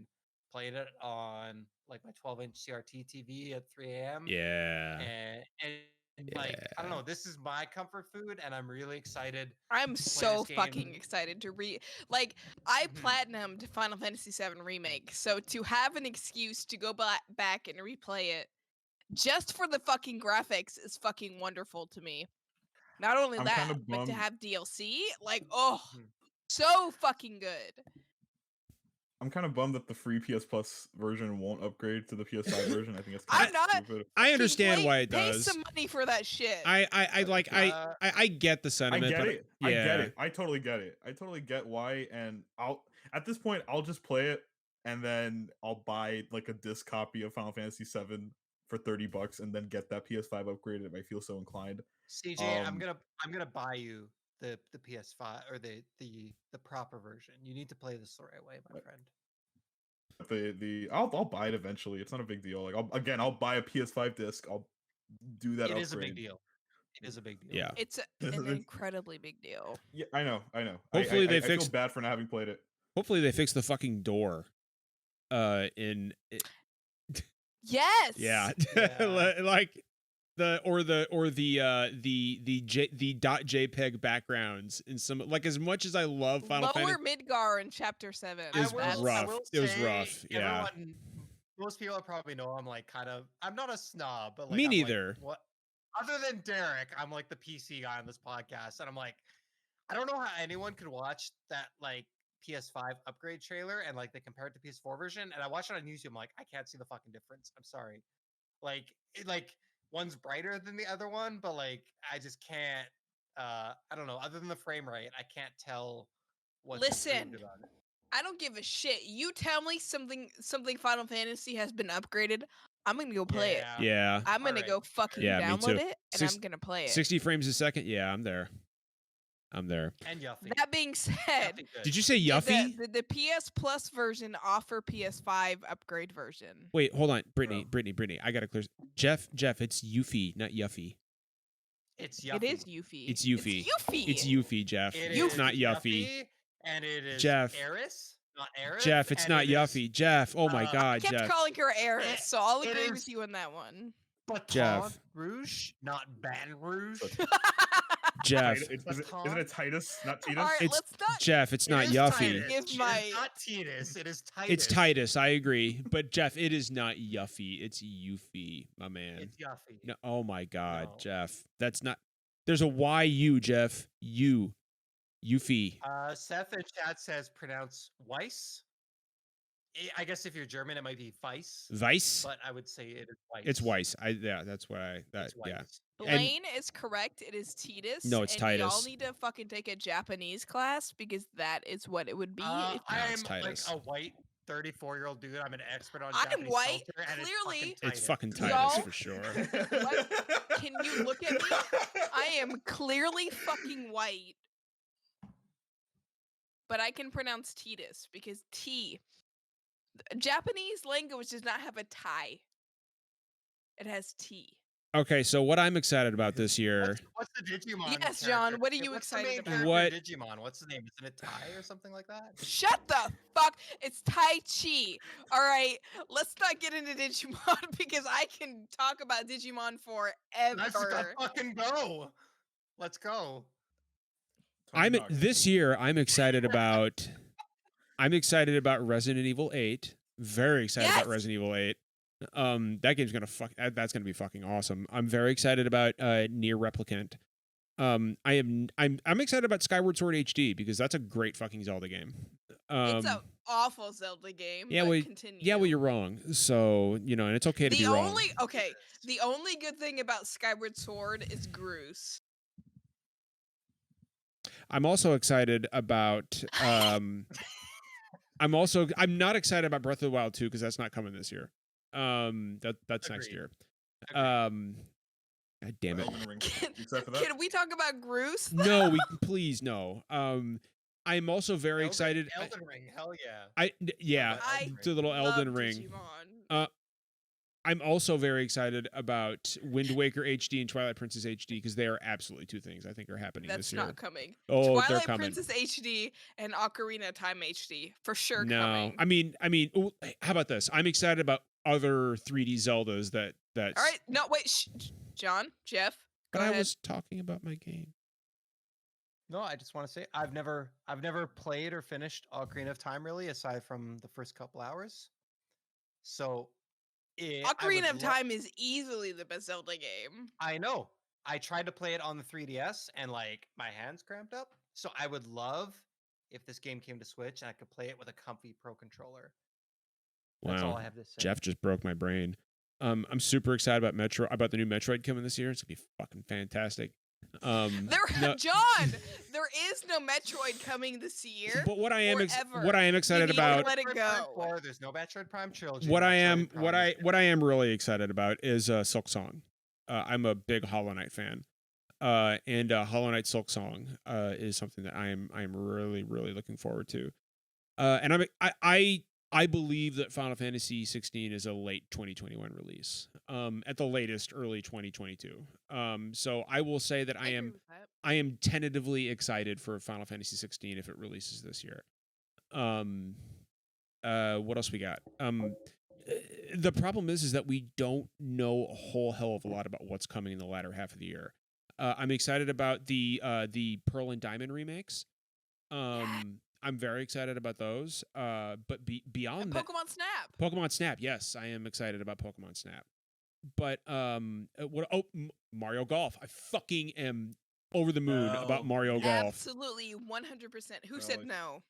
played it on like my 12-inch CRT TV at 3 a.m. Yeah. And like I don't know, this is my comfort food, and I'm really excited. I'm play so this fucking game. excited to like I Mhm. platinumed Final Fantasy VII Remake, so to have an excuse to go back and replay it just for the fucking graphics is fucking wonderful to me. Not only I'm that, kinda but to bummed. have DLC, like oh, Mhm. so fucking good. I'm kind of bummed that the free PS Plus version won't upgrade to the PS5 version. I think it's I'm kind not- of stupid. I understand why it Pay does. some money for that shit. I like Uh, I get the I sentiment. get but it. Yeah. I get it. I totally get it. I totally get why. And at this point I'll just play it and then I'll buy like a disc copy of Final Fantasy VII for $30 and then get that PS5 upgraded if I feel so inclined. CJ, I'm Um, gonna buy you the PS5 or the proper version. You need to play this the right way, my friend. I'll buy it eventually. It's not a big deal. Like I'll buy a PS5 disc. I'll do that It upgrade. is a big deal. It is a big deal. Yeah. It's an incredibly big deal. Yeah, I know. Hopefully they I feel fix- bad for not having played it. Hopefully they fix the fucking door. Yes. Yeah. Yeah. Like the .jpeg backgrounds in some, like, as much as I love Final Lower Fantasy. Midgar in Chapter 7. It was That's- rough. It was say rough, yeah. Most people probably know I'm like I'm not a snob, but like Me I'm like, neither. what? Other than Derek, I'm like the PC guy on this podcast, and I'm like, I don't know how anyone could watch that like PS5 upgrade trailer and like they compare it to PS4 version, and I watched it on YouTube. I'm like, I can't see the fucking difference. I'm sorry. Like one's brighter than the other one, but like I just can't. I don't know. Other than the frame rate, I can't tell what's improved Listen. about it. I don't give a shit. You tell me something Final Fantasy has been upgraded. I'm gonna go play it. Yeah. I'm gonna Alright. go fucking Yeah, me download too. it and Six- I'm gonna play it. 60 frames a second. Yeah, I'm there. I'm there. And Yuffie. That being said, Yuffie good. Did you say did Yuffie? the PS Plus version offer PS5 upgrade version? Wait, hold on. Brittany. I gotta clear. Jeff, it's Yuffie, not Yuffie. It's Yuffie. It is Yuffie. It's Yuffie. Yuffie. It's Yuffie, Jeff. It It's is not Yuffie. And it is Jeff. Eris, not Eris. Jeff, it's and not it is Yuffie. Jeff, oh my I god, I kept Jeff. calling her Eris, so I'll it agree is- with you on that one. Baton Jeff. Rouge, not Baton Rouge. Jeff, Is it a Titus, not Titus? All right, It's- let's not. Jeff, it's not It is Yuffie. Titus. Give It is my- not Titus. It is Titus. It's Titus, I agree. But Jeff, it is not Yuffie. It's Yuffie, my man. It's Yuffie. No, oh my god, No. Jeff. That's not. There's a YU, Jeff. Yuffie. Seth in chat says pronounce Weiss. I guess if you're German, it might be Weiss, Weiss. but I would say it is Weiss. It's Weiss. That's what It's yeah. Weiss. Blaine is correct. It is Titus. No, it's and y'all Titus. need to fucking take a Japanese class because that is what it would be. if I'm it's like Titus. a white 34-year-old dude. I'm an expert on I'm Japanese white, culture, and clearly. It's fucking Titus Y'all- for sure. Can you look at me? I am clearly fucking white. But I can pronounce Titus because Japanese language does not have a tie. It has T. Okay, so what I'm excited about this year. What's the Digimon? Yes, character? John, what are you What's excited the main about? character What- in Digimon? What's the name? Isn't it Tai or something like that? Shut the fuck! It's Tai Chi. All right, let's not get into Digimon because I can talk about Digimon Let's forever. fucking go. Let's go. This year. I'm excited about. I'm excited about Resident Evil 8. Very excited about Yes! Resident Evil 8. That game's gonna that's gonna be fucking awesome. I'm very excited about Nier Replicant. I'm excited about Skyward Sword HD because that's a great fucking Zelda game. It's an awful Zelda game. Yeah, but well, continue. yeah, well, you're wrong. So and it's okay to be wrong. The only good thing about Skyward Sword is Groose. I'm also excited about. I'm not excited about Breath of the Wild 2 because that's not coming this year. That's next Agreed. year. Agreed. God damn it. Elden Ring. You excited for that? Can we talk about Groose? No, please no. I'm also very excited. Elden Ring, hell yeah. Yeah, I the little love Elden Ring. Digimon. I'm also very excited about Wind Waker HD and Twilight Princess HD because they are absolutely two things I think are happening That's this year. not coming. Oh, they're Twilight coming. Princess HD and Ocarina of Time HD for sure No, coming. I mean, how about this? I'm excited about other 3D Zeldas that's. All right, no wait, John, Jeff, go But ahead. I was talking about my game. No, I just want to say I've never played or finished Ocarina of Time really, aside from the first couple hours. So Ocarina of Time is easily the best Zelda game. I know. I tried to play it on the 3DS and like my hands cramped up. So I would love if this game came to Switch and I could play it with a comfy Pro controller. That's all I have to say. Jeff just broke my brain. I'm super excited about the new Metroid coming this year. It's gonna be fucking fantastic. John, there is no Metroid coming this year. But what I am forever. excited You need to about let it go. There's no Metroid Prime Trilogy. what I Metroid Prime is am really excited about is Silk Song. I'm a big Hollow Knight fan. And Hollow Knight Silk Song is something that I am really looking forward to. And I believe that Final Fantasy 16 is a late 2021 release. At the latest, early 2022. So I will say that I agree with that. am tentatively excited for Final Fantasy 16 if it releases this year. What else we got? The problem is that we don't know a whole hell of a lot about what's coming in the latter half of the year. I'm excited about the Pearl and Diamond remakes. I'm very excited about those. But beyond And that, Pokemon Snap. Yes, I am excited about Pokemon Snap. But Mario Golf. I fucking am over the moon about Mario Golf. Absolutely, 100%. Who said no?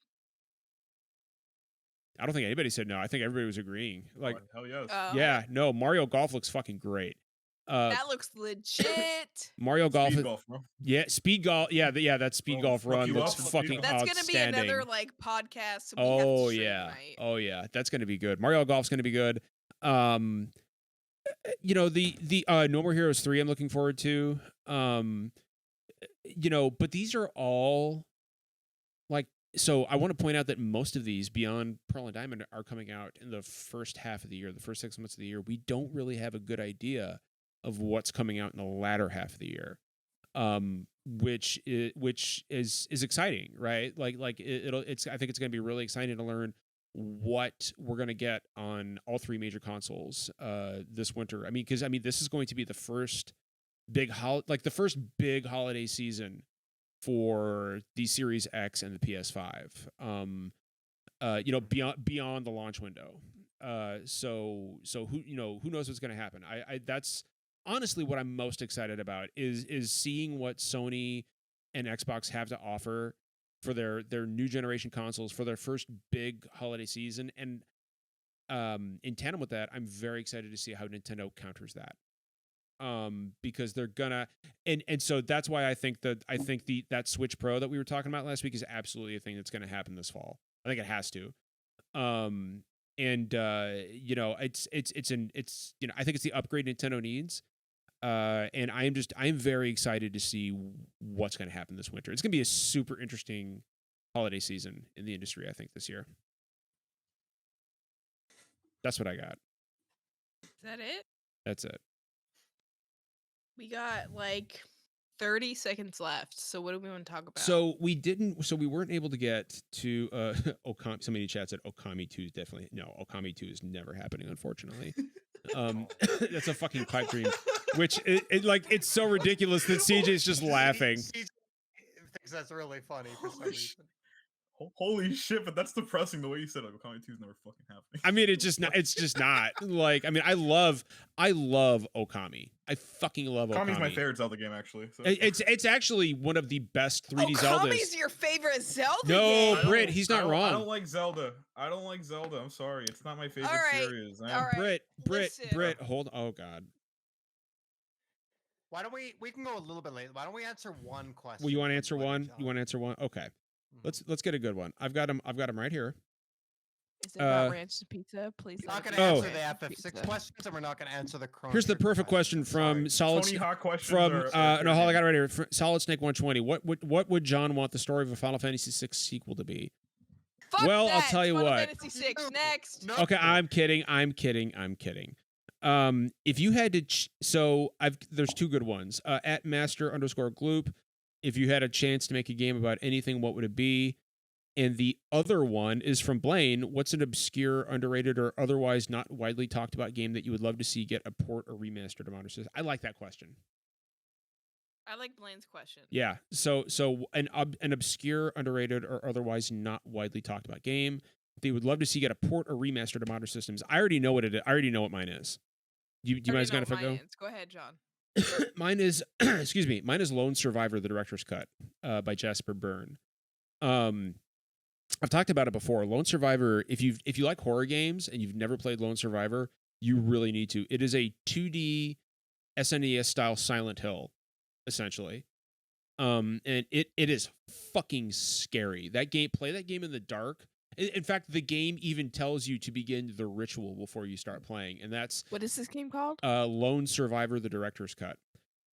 I don't think anybody said no. I think everybody was agreeing. Like, hell yes. yeah, no, Mario Golf looks fucking great. That looks legit. Mario Golf. Speed golf, bro. Yeah, Speed Golf. Yeah, that Speed Golf run you looks up, fucking That's outstanding. gonna be another like podcast. We have Oh to stream yeah, tonight. oh yeah, that's gonna be good. Mario Golf's gonna be good. You know the No More Heroes 3 I'm looking forward to. You know, but these are all like. So I want to point out that most of these beyond Pearl and Diamond are coming out in the first half of the year, the first 6 months of the year. We don't really have a good idea of what's coming out in the latter half of the year, which is exciting, right? Like I think it's going to be really exciting to learn what we're going to get on all 3 major consoles this winter. I mean, because this is going to be the first big holiday season for the Series X and the PS5. You know, beyond the launch window. So who knows what's going to happen? That's honestly what I'm most excited about is seeing what Sony and Xbox have to offer for their new generation consoles for their first big holiday season. And in tandem with that, I'm very excited to see how Nintendo counters that. Because they're gonna, and so that's why I think that Switch Pro that we were talking about last week is absolutely a thing that's going to happen this fall. I think it has to. You know, it's you know, I think it's the upgrade Nintendo needs. And I am very excited to see what's going to happen this winter. It's going to be a super interesting holiday season in the industry, I think, this year. That's what I got. Is that it? That's it. We got like 30 seconds left. So what do we want to talk about? So we weren't able to get to Okami. Somebody in chat said Okami 2 is definitely no. Okami 2 is never happening, unfortunately. That's a fucking pipe dream. Which it's so ridiculous that CJ's just laughing. CJ thinks that's really funny for some reason. Holy shit, but that's depressing the way you said it. Okami 2 is never fucking happening. I mean, it's just not. Like, I mean, I love Okami. I fucking love Okami. Okami's my favorite Zelda game, actually. So. It's actually one of the best 3D Zeldas. Okami's your favorite Zelda No, game? Britt, he's not wrong. I don't like Zelda. I'm sorry. It's not my favorite series. All right. Britt, hold on. Oh, God. Why don't we can go a little bit late. Why don't we answer one question? Well, you want to answer one? You want to answer one? Okay. Mm-hmm. Let's get a good one. I've got him right here. Is it about ranch pizza? Please. We're not going to answer the FF6 questions, and we're not going to answer the Chrono. Here's the perfect question from Solid Tony Hawk questions. From no, hold on, I got it right here. Solid Snake 120. What would John want the story of a Final Fantasy VI sequel to be? Fuck well, that. I'll tell you Final what. Fantasy VI next. No. Okay, I'm kidding. If you had to, there's two good ones. At master_gloop, if you had a chance to make a game about anything, what would it be? And the other one is from Blaine. What's an obscure, underrated, or otherwise not widely talked about game that you would love to see get a port or remastered to modern systems? I like that question. I like Blaine's question. Yeah. So an obscure, underrated, or otherwise not widely talked about game they would love to see get a port or remaster to modern systems. I already know what it is. I already know what mine is. Do you guys got if I go? Go ahead, John. Mine is excuse me. Mine is Lone Survivor: The Director's Cut by Jasper Byrne. I've talked about it before. Lone Survivor. If you like horror games and you've never played Lone Survivor, you really need to. It is a 2D SNES style Silent Hill, essentially. And it is fucking scary. Play that game in the dark. In fact, the game even tells you to begin the ritual before you start playing, and that's what is this game called? Lone Survivor: The Director's Cut.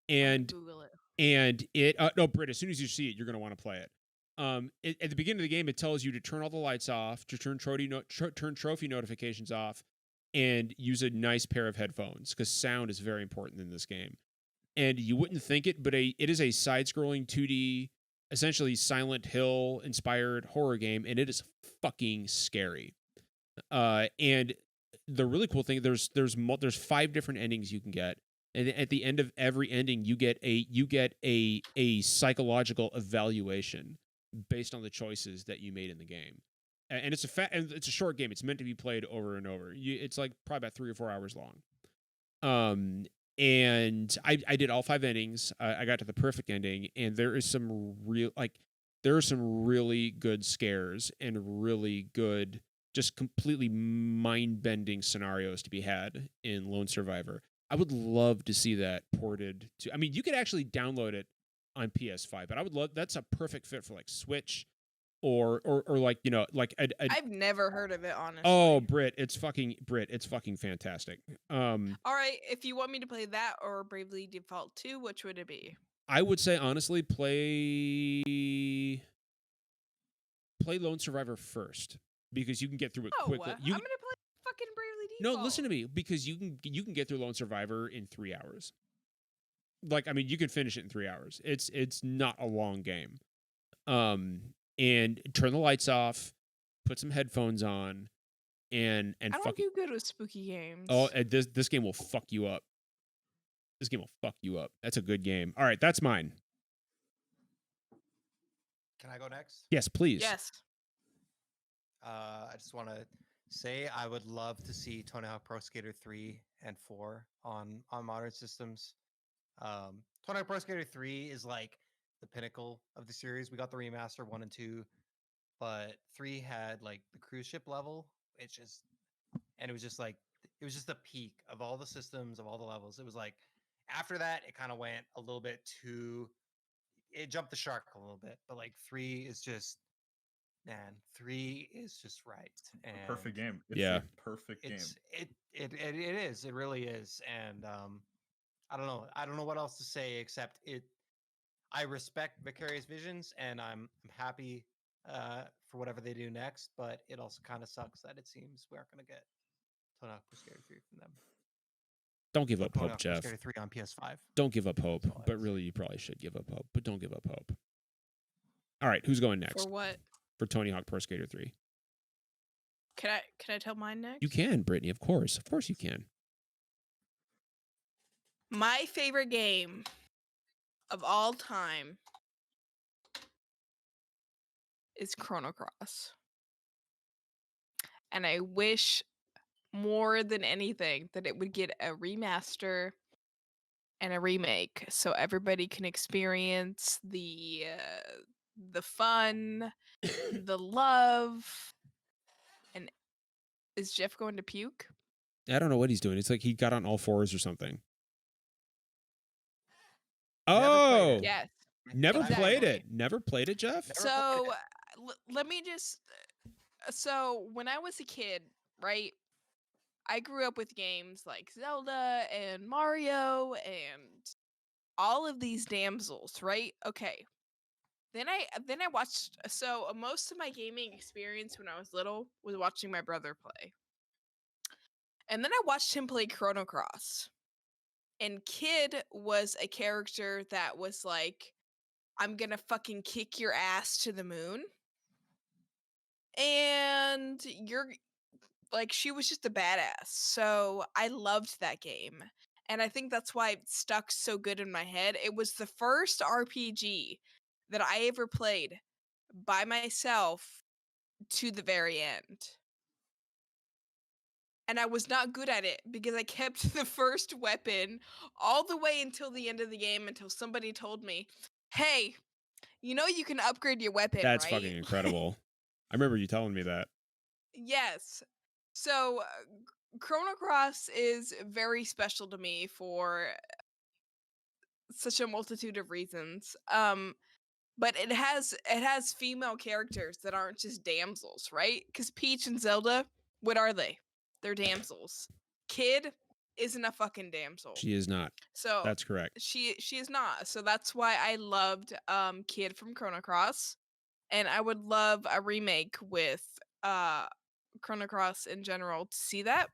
And Google it. And it no, Britt, as soon as you see it, you're gonna want to play it. At the beginning of the game, it tells you to turn all the lights off, to turn trophy notifications off, and use a nice pair of headphones because sound is very important in this game. And you wouldn't think it, but it is a side-scrolling 2D, essentially Silent Hill inspired horror game, and it is fucking scary. And the really cool thing, there's 5 different endings you can get, and at the end of every ending, you get a psychological evaluation based on the choices that you made in the game. And it's a short game. It's meant to be played over and over. It's like probably about 3 or 4 hours long. And I did all 5 endings. I got to the perfect ending, and there are some really good scares and really good, just completely mind-bending scenarios to be had in Lone Survivor. I would love to see that ported to. I mean, you could actually download it on PS5, but I would love. That's a perfect fit for like Switch, or like I've never heard of it, honestly. Oh, Britt, it's fucking fantastic. All right, if you want me to play that or Bravely Default 2, which would it be? I would say honestly, play Lone Survivor first because you can get through it quickly. I'm gonna play fucking Bravely Default. No, listen to me, because you can get through Lone Survivor in 3 hours. Like, I mean, you can finish it in 3 hours. It's not a long game. And turn the lights off, put some headphones on, and I don't do good with spooky games. Oh, this game will fuck you up. This game will fuck you up. That's a good game. All right, that's mine. Can I go next? Yes, please. Yes. I just want to say I would love to see Tony Hawk Pro Skater 3 and 4 on modern systems. Tony Hawk Pro Skater 3 is like the pinnacle of the series. We got the remaster 1 and 2, but 3 had like the cruise ship level, which is and it was just the peak of all the systems, of all the levels. It was like after that, it kind of went a little bit too. It jumped the shark a little bit, but like 3 is just right. And perfect game. It's Yeah. a perfect game. It is. It really is. And I don't know. I don't know what else to say except it. I respect Vicarious Visions, and I'm happy for whatever they do next. But it also kind of sucks that it seems we aren't going to get Tony Hawk Pro Skater 3 from them. Don't give up Tony hope, Hawk Pro Jeff. Skater 3 on PS5. Don't give up hope, That's all I but have to really, you probably should give up hope. But don't give up hope. All right, who's going next For what? for Tony Hawk Pro Skater 3? Can I tell mine next? You can, Brittany. Of course you can. My favorite game of all time is Chrono Cross. And I wish more than anything that it would get a remaster and a remake so everybody can experience the fun, the love. And is Jeff going to puke? I don't know what he's doing. It's like he got on all fours or something. Never played Oh, it. Yes. never played Exactly. it. Never played it, Jeff. Never So played let me just. So when I was a kid, right, I grew up with games like Zelda and Mario and all of these damsels, right? Okay. Then I watched. So most of my gaming experience when I was little was watching my brother play, and then I watched him play Chrono Cross. And Kid was a character that was like, I'm gonna fucking kick your ass to the moon. And you're like, she was just a badass. So I loved that game. And I think that's why it stuck so good in my head. It was the first RPG that I ever played by myself to the very end. And I was not good at it because I kept the first weapon all the way until the end of the game until somebody told me, hey, you know you can upgrade your weapon, That's right? fucking incredible. I remember you telling me that. Yes. So Chrono Cross is very special to me for such a multitude of reasons. But it has female characters that aren't just damsels, right? Because Peach and Zelda, what are they? They're damsels. Kid isn't a fucking damsel. She is not. So That's correct. she is not. So that's why I loved Kid from Chrono Cross, and I would love a remake with Chrono Cross in general to see that.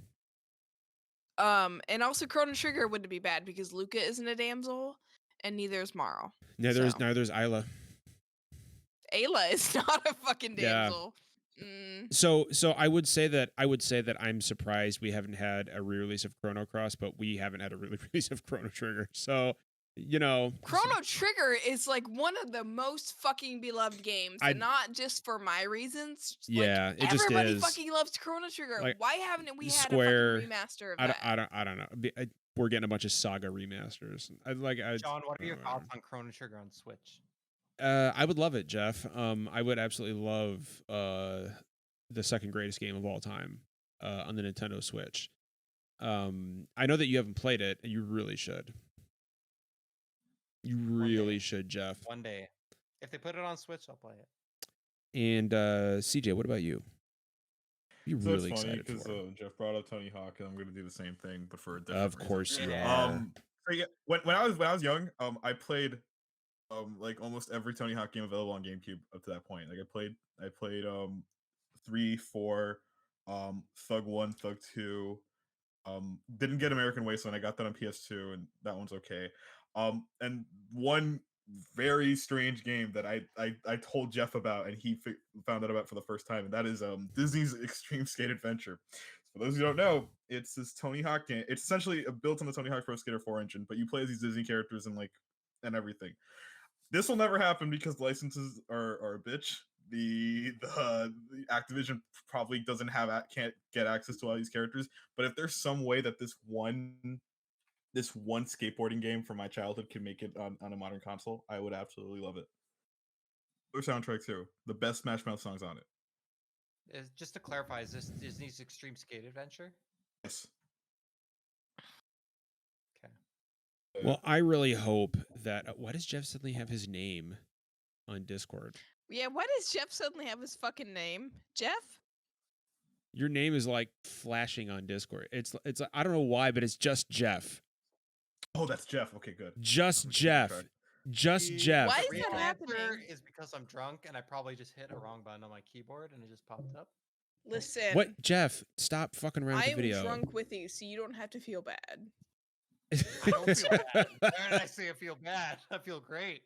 And also Chrono Trigger wouldn't be bad because Luca isn't a damsel, and neither is Marl. Neither's So. Isla. Ayla is not a fucking Yeah. damsel. So I would say that I'm surprised we haven't had a re-release of Chrono Cross, but we haven't had a re-release of Chrono Trigger. So, you know, Chrono Trigger is like one of the most fucking beloved games, and not just for my reasons. Yeah, like, it just everybody is. fucking loves Chrono Trigger. Like, Why haven't we had Square, a fucking remaster of that? I don't know. We're getting a bunch of Saga remasters. John, what are your thoughts on Chrono Trigger on Switch? I would love it, Jeff. I would absolutely love the second greatest game of all time on the Nintendo Switch. I know that you haven't played it, and you really should. You really should, Jeff. One day. If they put it on Switch, I'll play it. And CJ, what about you? You So really it's funny excited because for it? Jeff brought up Tony Hawk, and I'm going to do the same thing, but for a different Of course reason. you are. So yeah, when I was young, I played like almost every Tony Hawk game available on GameCube up to that point. Like I played 3, 4, Thug 1, Thug 2. Didn't get American Wasteland. I got that on PS2, and that one's okay. And one very strange game that I told Jeff about, and he found out about for the first time, and that is Disney's Extreme Skate Adventure. For those who don't know, it's this Tony Hawk game. It's essentially built on the Tony Hawk Pro Skater 4 engine, but you play as these Disney characters and everything. This will never happen because the licenses are a bitch. The Activision probably can't get access to all these characters. But if there's some way that this one skateboarding game from my childhood can make it on a modern console, I would absolutely love it. Their soundtrack too, the best Smash Mouth songs on it. Just to clarify, is this Disney's Extreme Skate Adventure? Yes. Okay. Well, I really hope that. Why does Jeff suddenly have his name on Discord? Yeah, why does Jeff suddenly have his fucking name? Jeff? Your name is like flashing on Discord. It's I don't know why, but it's just Jeff. Oh, that's Jeff. Okay, good. Just I'm keeping Jeff. track. Just Jeff. Why is Real that answer happening? is because I'm drunk and I probably just hit a wrong button on my keyboard and it just popped up. Listen. What, Jeff? Stop fucking around I with am the video. drunk with you, so you don't have to feel bad. I don't feel bad. Why did I say I feel bad? I feel great.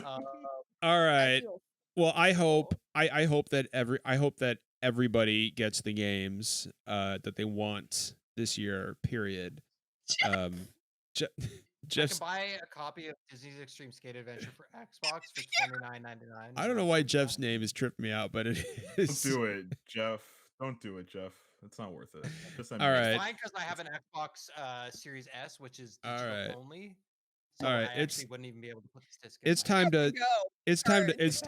All I right. feel Well, I hope that everybody gets the games that they want this year. Period. I can Jeff's. buy a copy of Disney's Extreme Skate Adventure for Xbox for $29.99. I don't know why Jeff's name is tripping me out, but it is. Don't do it, Jeff. Don't do it, Jeff. It's not worth it. Just All It's right. fine because I have an Xbox Series S, which is All digital right. only. So All right, I actually wouldn't even be able to put this disc in. It's my- time to. go. It's time to. Sorry. It's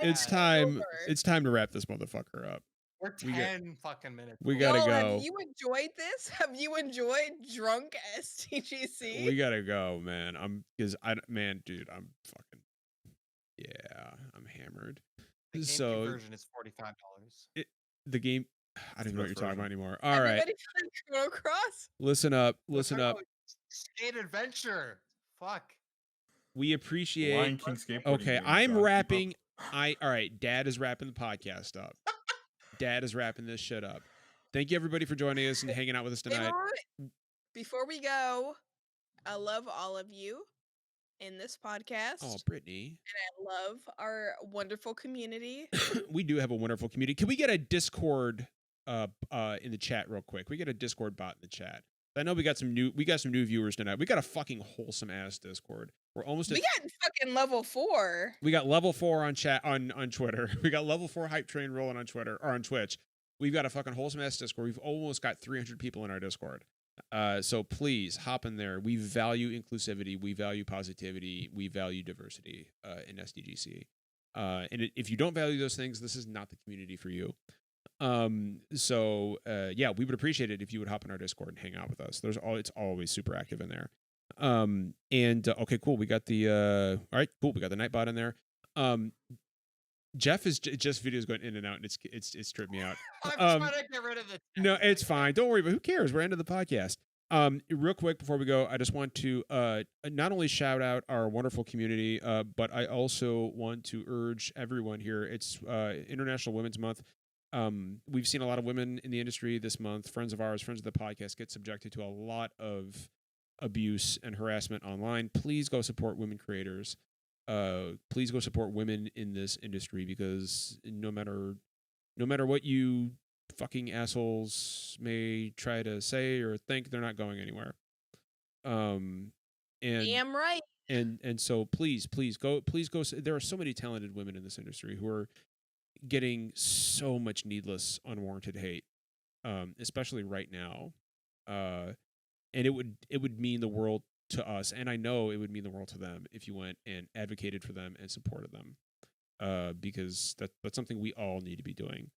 Over. time to wrap this motherfucker up. We're we got- 10 fucking minutes. we over. gotta Yo, go. have you enjoyed this? Have you enjoyed drunk SDGC? We gotta go, man. Dude, I'm fucking. Yeah, I'm hammered. The GameCube So version is $45. the game. I don't know what you're best talking about version. anymore. All right, Everybody playing Chrono Cross? listen up. We're Listen talking up. about Skate Adventure. Fuck. We Lion appreciate. King skateboarding Okay, game, I'm God, keep wrapping. up. All right. Dad is wrapping the podcast up. Dad is wrapping this shit up. Thank you everybody for joining us and hanging out with us Hey, tonight. before we go, I love all of you in this podcast. Oh, Brittany. And I love our wonderful community. We do have a wonderful community. Can we get a Discord in the chat real quick? We get a Discord bot in the chat. I know we got some new viewers tonight. We got a fucking wholesome ass Discord. We're almost at We got fucking level 4. we got level 4 on chat on Twitter. We got level 4 hype train rolling on Twitter or on Twitch. We've got a fucking wholesome ass Discord. We've almost got 300 people in our Discord. So please hop in there. We value inclusivity. We value positivity. We value diversity in SDGC. And if you don't value those things, this is not the community for you. Yeah, we would appreciate it if you would hop in our Discord and hang out with us. It's always super active in there. Okay, cool. We got the all right, cool. We got the Nightbot in there. Jeff is just videos going in and out, and it's tripped me out. I'm trying to get rid of the. No, it's fine. Don't worry. But who cares? We're ending the podcast. Real quick before we go, I just want to not only shout out our wonderful community, but I also want to urge everyone here. It's International Women's Month. We've seen a lot of women in the industry this month, friends of ours, friends of the podcast, get subjected to a lot of abuse and harassment online. Please go support women creators. Please go support women in this industry, because no matter what you fucking assholes may try to say or think, they're not going anywhere. And Damn right. and so please go. There are so many talented women in this industry who are getting so much needless, unwarranted hate, especially right now. And it would mean the world to us, and I know it would mean the world to them if you went and advocated for them and supported them, because that's something we all need to be doing.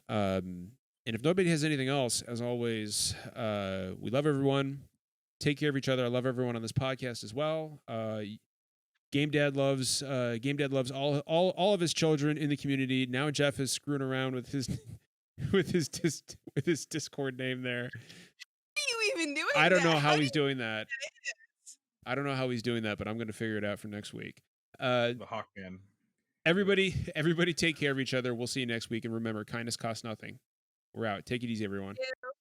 And if nobody has anything else, as always, we love everyone. Take care of each other. I love everyone on this podcast as well. Game Dad loves all of his children in the community. Now Jeff is screwing around with his with his Discord name there. How are you even doing I don't know that? how do he's doing that. I don't know how he's doing that, but I'm going to figure it out for next week. The Hawkman. Everybody take care of each other. We'll see you next week. And remember, kindness costs nothing. We're out. Take it easy, everyone. you-